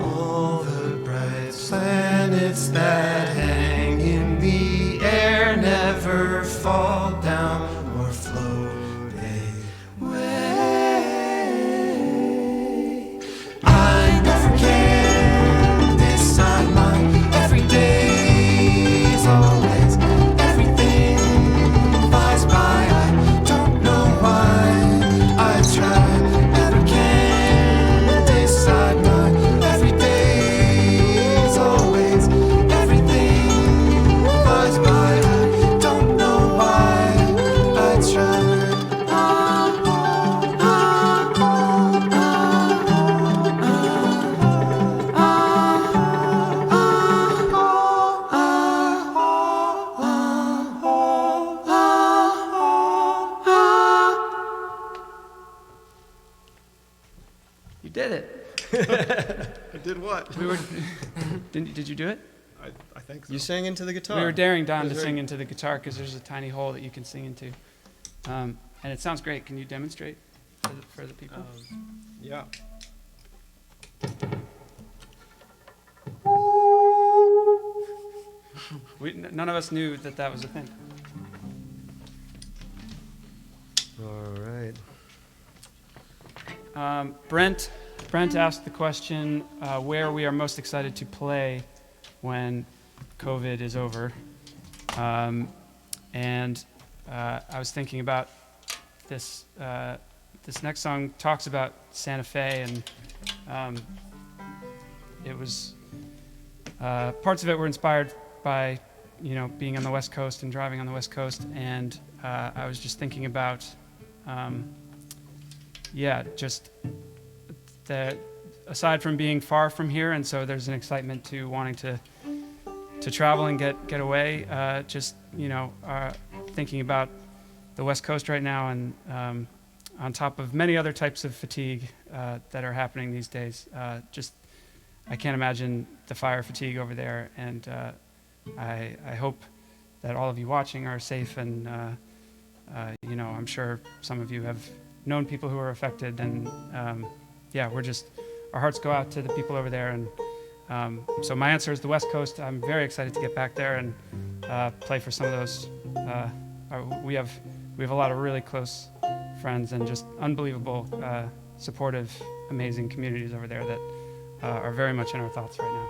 All the bright planets that hang in the air never fall down or float away. I never can decide my everyday's always. Everything flies by. I don't know why I try. Never can decide my everyday's always. Everything flies by. I don't know why I try.
did it.
I did what?
We were. Did you do it?
I think so.
You sang into the guitar.
We were daring Don
It
to
was
sing
very-
into the guitar because there's a tiny hole that you can sing into, and it sounds great. Can you demonstrate for the people?
Yeah.
None of us knew that was a thing.
All right.
Brent asked the question where we are most excited to play when COVID is over. And I was thinking about this. This next song talks about Santa Fe, and it was parts of it were inspired by being on the West Coast and driving on the West Coast, and I was just thinking about just that aside from being far from here, and so there's an excitement to wanting to travel and get away. Thinking about the West Coast right now, and on top of many other types of fatigue that are happening these days. I can't imagine the fire fatigue over there, and I hope that all of you watching are safe, and I'm sure some of you have known people who are affected, and our hearts go out to the people over there, and so my answer is the West Coast. I'm very excited to get back there and play for some of those. We have a lot of really close friends and just unbelievable, supportive, amazing communities over there that are very much in our thoughts right now.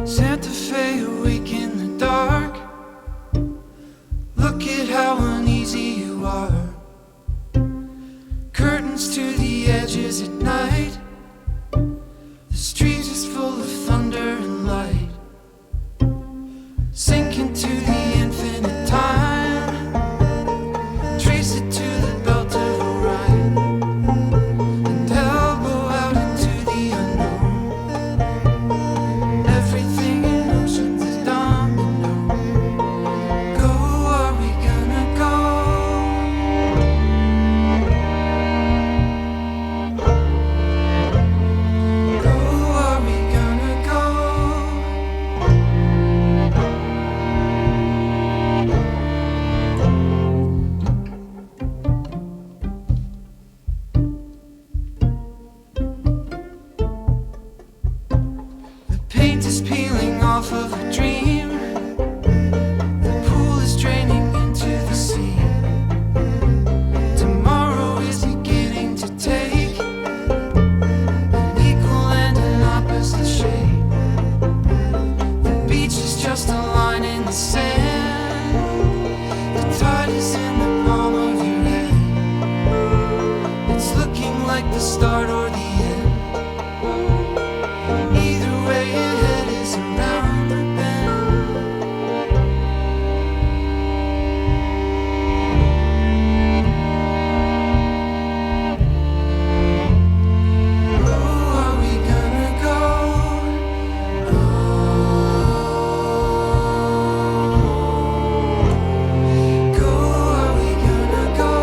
Santa Fe awake in the dark. Look at how uneasy you are. Curtains to the edges at night. The street is full of thunder and light. Sink into the infinite time. Trace it to the belt of Orion. And elbow out into the unknown. Everything in oceans is domino. Go, are we gonna go? Go, are we gonna go? The paint is peeling off of a dream. The pool is draining into the sea. Tomorrow is beginning to take an equal and an opposite shape. The beach is just a line in the sand. The tide is in the palm of your hand. It's looking like the start or the end. Either way, your head is around the bend. Oh, are we gonna go? Go, are we gonna go?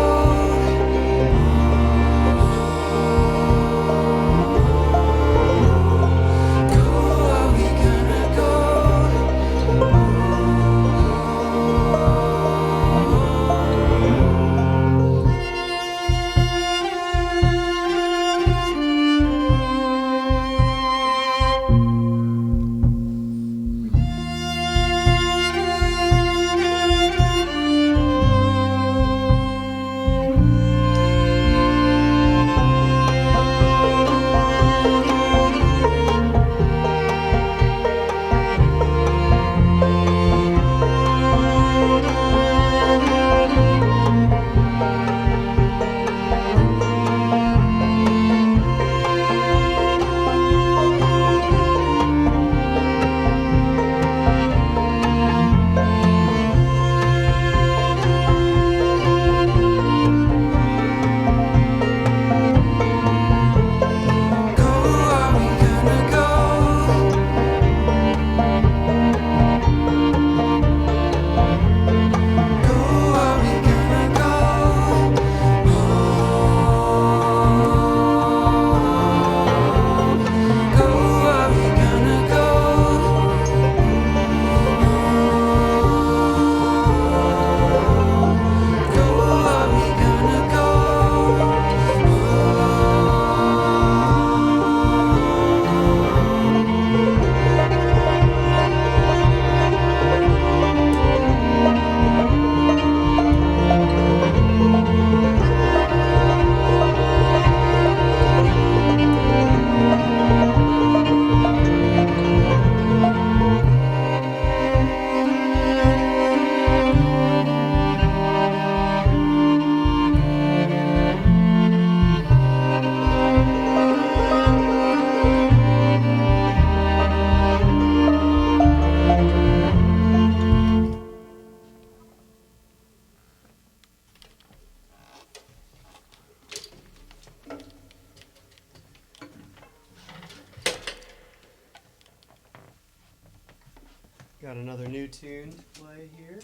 Got another new tune to play here.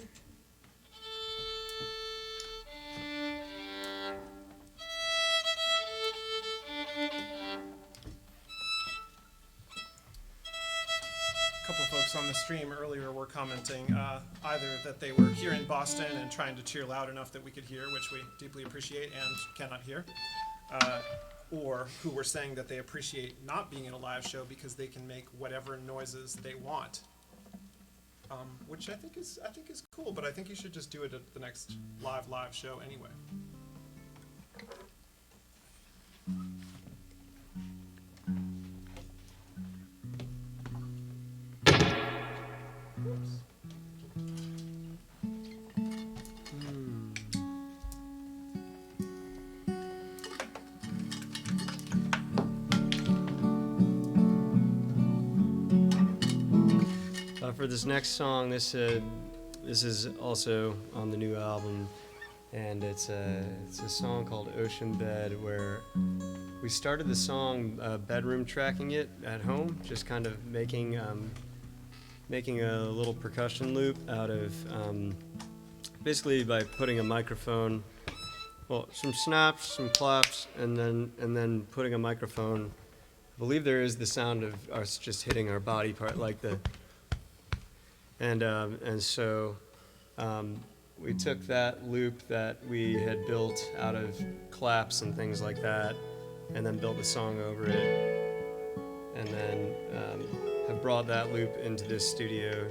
A couple folks on the stream earlier were commenting either that they were here in Boston and trying to cheer loud enough that we could hear, which we deeply appreciate and cannot hear, or who were saying that they appreciate not being in a live show because they can make whatever noises they want, which I think is cool. But I think you should just do it at the next live show anyway.
For this next song, this is also on the new album, and it's a song called Ocean Bed, where we started the song bedroom tracking it at home, just kind of making a little percussion loop out of basically by putting a microphone, well, some snaps, some claps, and then putting a microphone. I believe there is the sound of us just hitting our body part, like the. And so we took that loop that we had built out of claps and things like that, and then built a song over it, and then have brought that loop into this studio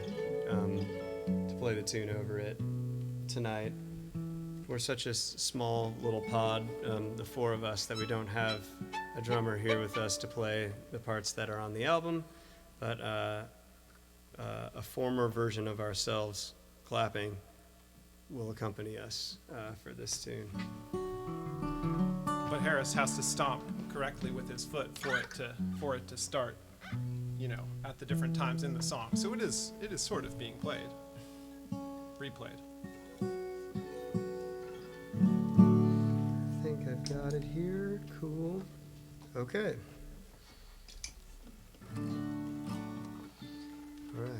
to play the tune over it tonight. We're such a small little pod, the four of us, that we don't have a drummer here with us to play the parts that are on the album, but a former version of ourselves clapping will accompany us for this tune.
But Harris has to stomp correctly with his foot for it to start, at the different times in the song. So it is sort of being replayed.
I think I've got it here. Cool. Okay. All right.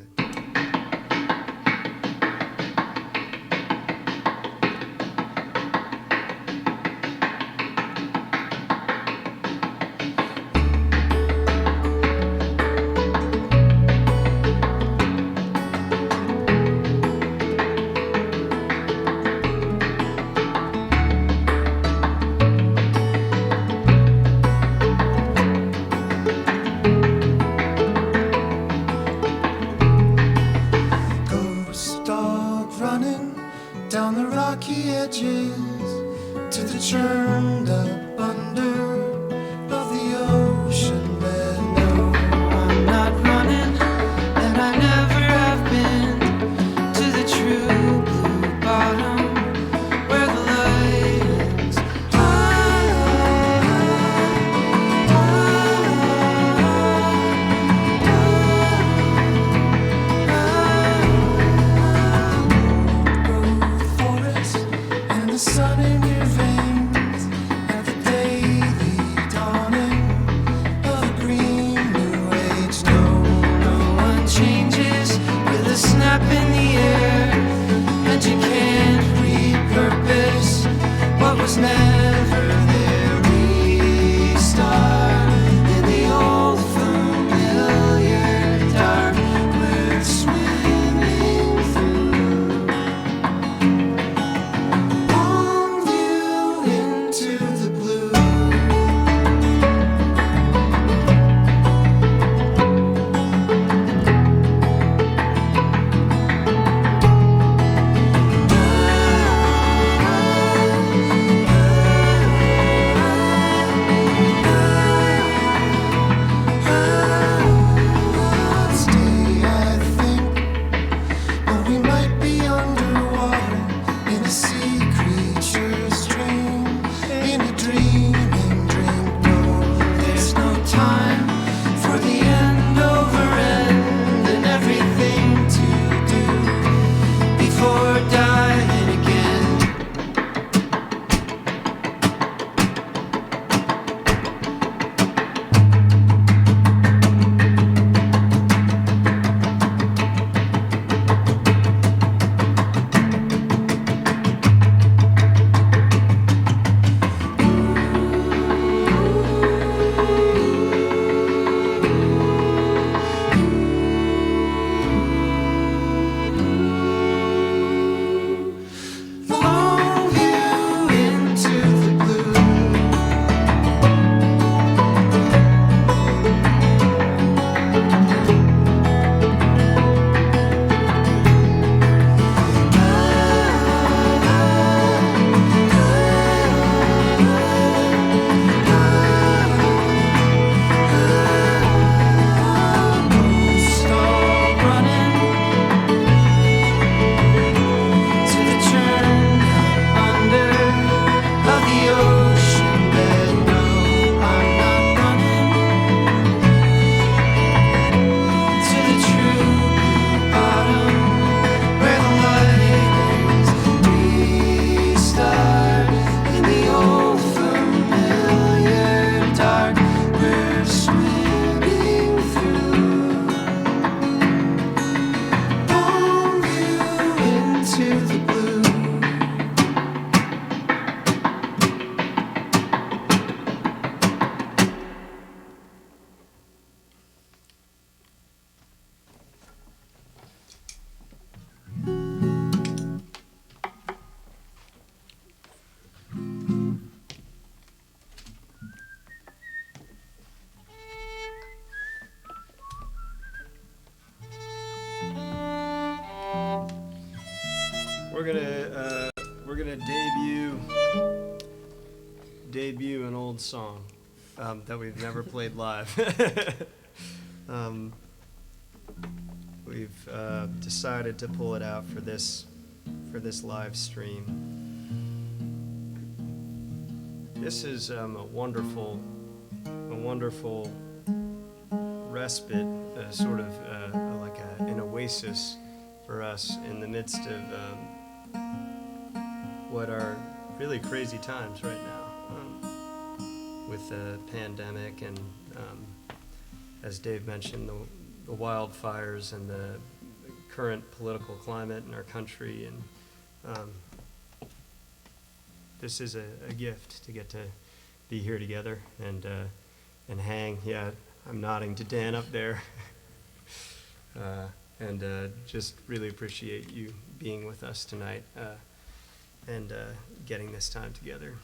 song that we've never played live. We've decided to pull it out for this live stream. This is a wonderful respite, sort of like an oasis for us in the midst of what are really crazy times right now, with the pandemic and, as Dave mentioned, the wildfires and the current political climate in our country. And this is a gift to get to be here together and hang. Yeah, I'm nodding to Dan up there. And just really appreciate you being with us tonight and getting this time together.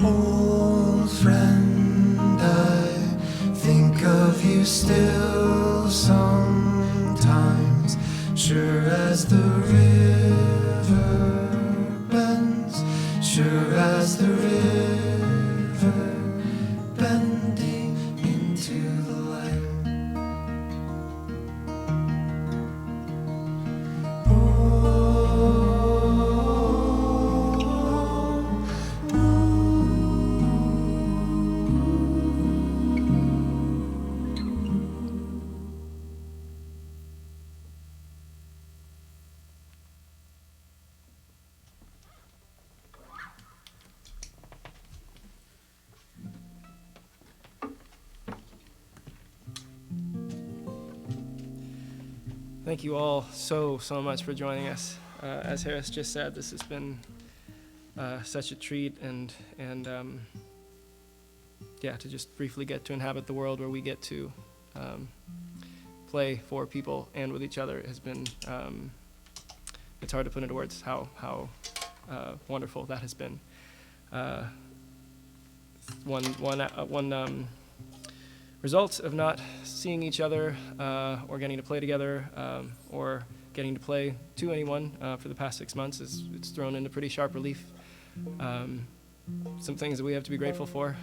Old friend, I think of you still sometimes, sure as the river bends, sure as the river bending into the light.
Thank you all so much for joining us. As Harris just said, this has been such a treat, and yeah, to just briefly get to inhabit the world where we get to play for people and with each other has been, it's hard to put into words how wonderful that has been. One result of not seeing each other or getting to play together or getting to play to anyone for the past 6 months is it's thrown into pretty sharp relief some things that we have to be grateful for.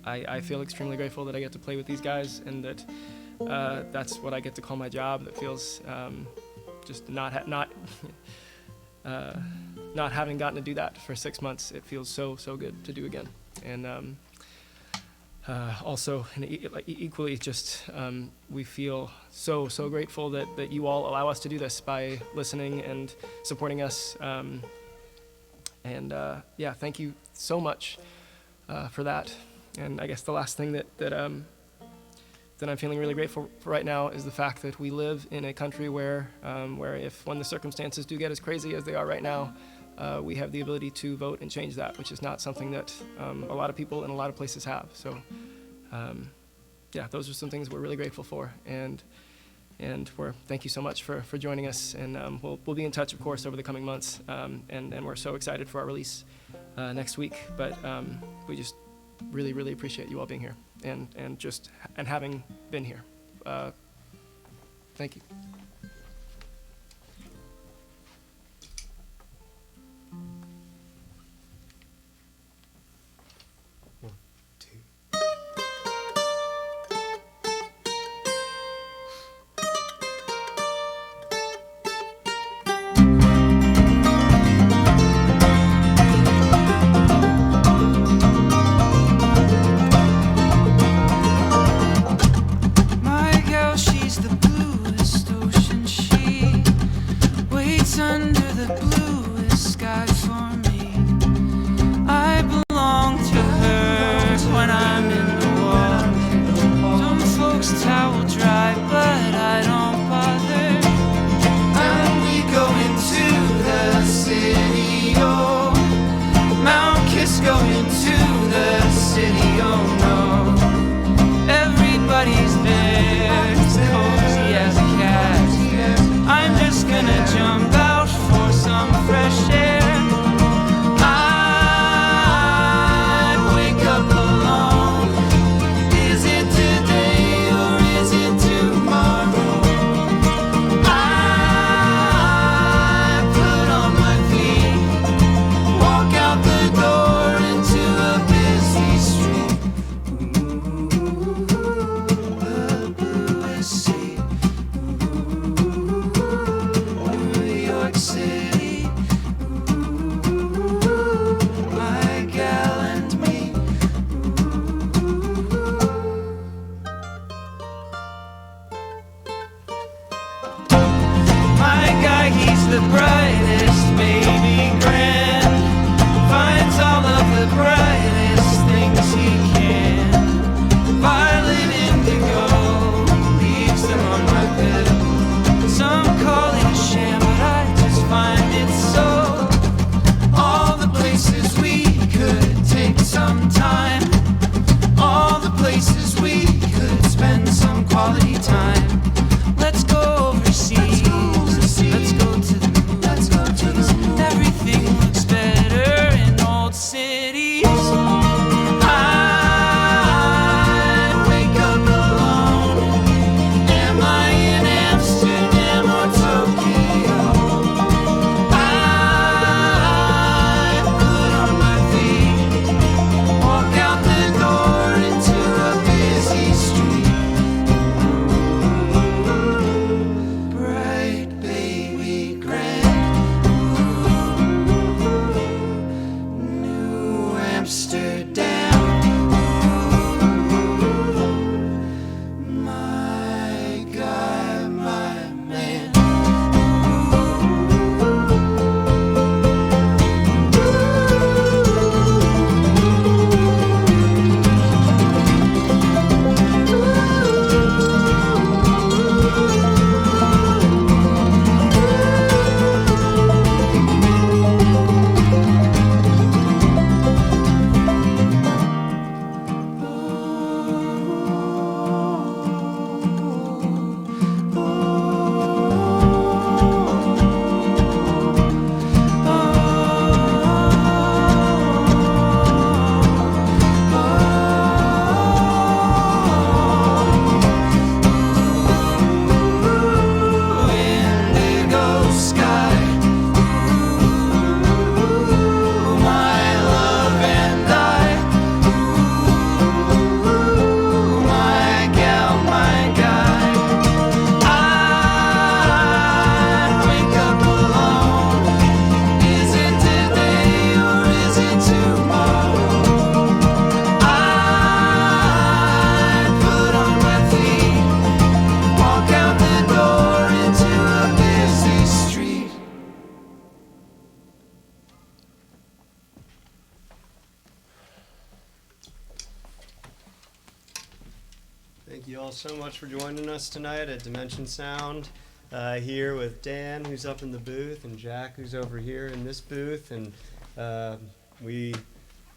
I feel extremely grateful that I get to play with these guys and that that's what I get to call my job. That feels just not having gotten to do that for 6 months. It feels so good to do again. And also, equally, just we feel so grateful that you all allow us to do this by listening and supporting us. Yeah, thank you so much for that. And I guess the last thing that I'm feeling really grateful for right now is the fact that we live in a country where when the circumstances do get as crazy as they are right now, we have the ability to vote and change that, which is not something that a lot of people in a lot of places have. So, yeah, those are some things we're really grateful for, and thank you so much for joining us, and we'll be in touch, of course, over the coming months, and we're so excited for our release next week. But we just really appreciate you all being here and having been here. Thank you.
My girl, she's the bluest ocean
Thank you all so much for joining us tonight at Dimension Sound. Here with Dan, who's up in the booth, and Jack, who's over here in this booth. And we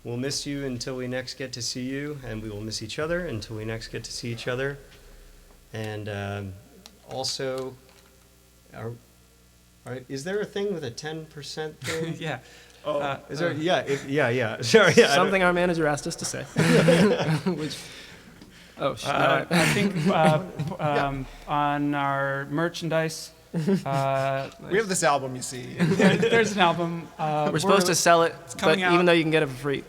will miss you until we next get to see you, and we will miss each other until we next get to see each other. And also, is there a thing with a 10% thing?
Yeah.
Is there? Yeah. Sorry. Yeah,
Something our manager asked us to say. Which,
I think on our merchandise,
We have this album, you see.
there's an album.
we're supposed to sell it, but
coming out.
even though you can get it for free.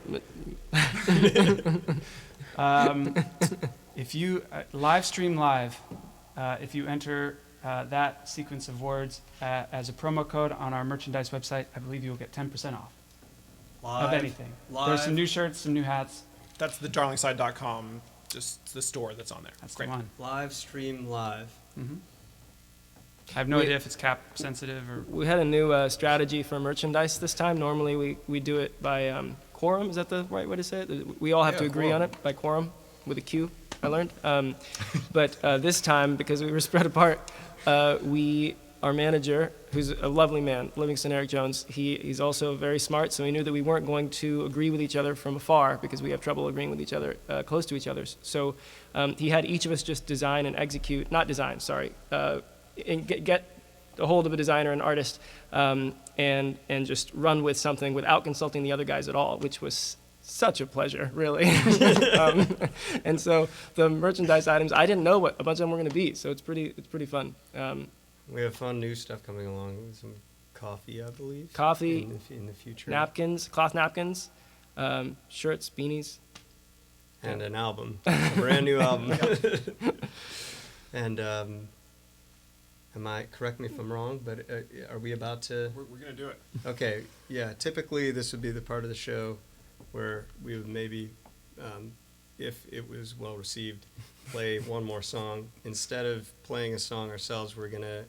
If you live stream live, if you enter that sequence of words as a promo code on our merchandise website, I believe you will get 10% off of anything. There's some new shirts, some new hats.
That's the darlingside.com, just the store that's on there.
That's
Great.
the one.
Live stream live.
I have no idea if it's cap sensitive or.
We had a new strategy for merchandise this time. Normally we do it by quorum. Is that the right way to say it? We all have to agree on it by quorum with a Q, I learned. But this time, because we were spread apart, our manager, who's a lovely man, Livingston Eric Jones, he's also very smart, so he knew that we weren't going to agree with each other from afar because we have trouble agreeing with each other close to each other. So he had each of us just design and execute, not design, sorry, and get a hold of a designer and artist and just run with something without consulting the other guys at all, which was such a pleasure, really. And so the merchandise items, I didn't know what a bunch of them were going to be, so it's pretty fun.
We have fun new stuff coming along. Some coffee, I believe.
Coffee,
in the future.
napkins, cloth napkins, shirts, beanies.
And an album, a brand new album. And correct me if I'm wrong, but are we about to?
We're going to do it.
Okay, yeah. Typically, this would be the part of the show where we would maybe, if it was well received, play one more song. Instead of playing a song ourselves, we're going to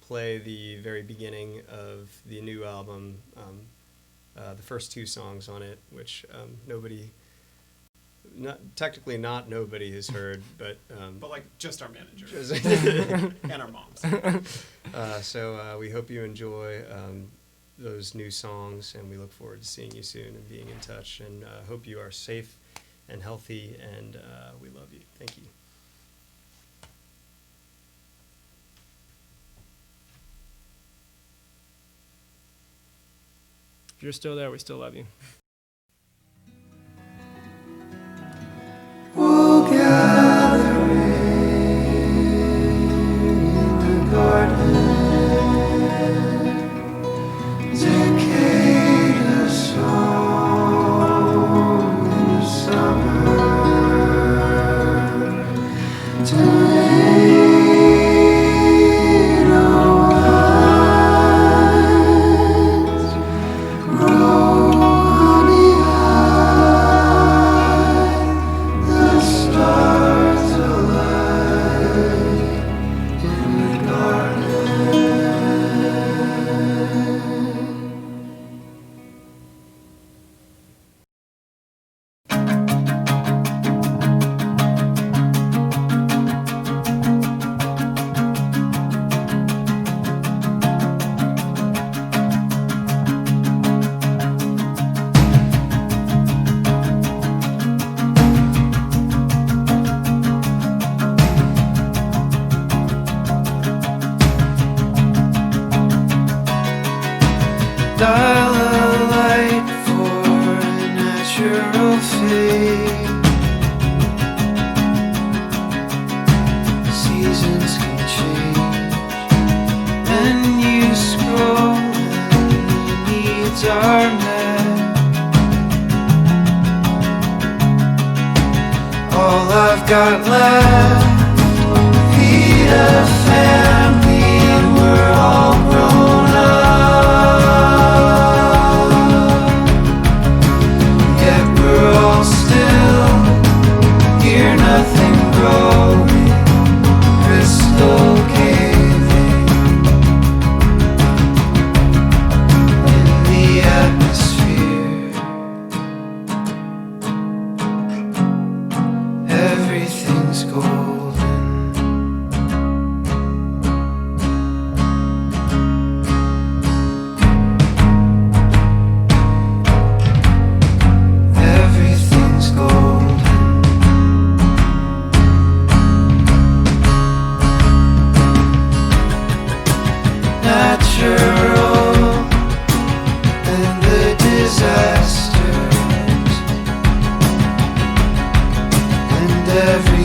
play the very beginning of the new album, the first two songs on it, which nobody has heard, but
But just our manager
just-
and our moms.
so we hope you enjoy those new songs, and we look forward to seeing you soon and being in touch, and hope you are safe and healthy, and we love you. Thank you.
If you're still there, we still love you.
We'll gather in the garden, decade a song in the summer, tomato eyes grow honey high, the stars alight in the garden. Dial a light for a natural fade. Seasons can change when you scroll and the needs are met. All I've got left, feed a family and we're all grown up. Yet we're all still here, nothing growing, crystal caving in the atmosphere. Everything everything's golden. Everything's golden. Natural and the disasters and every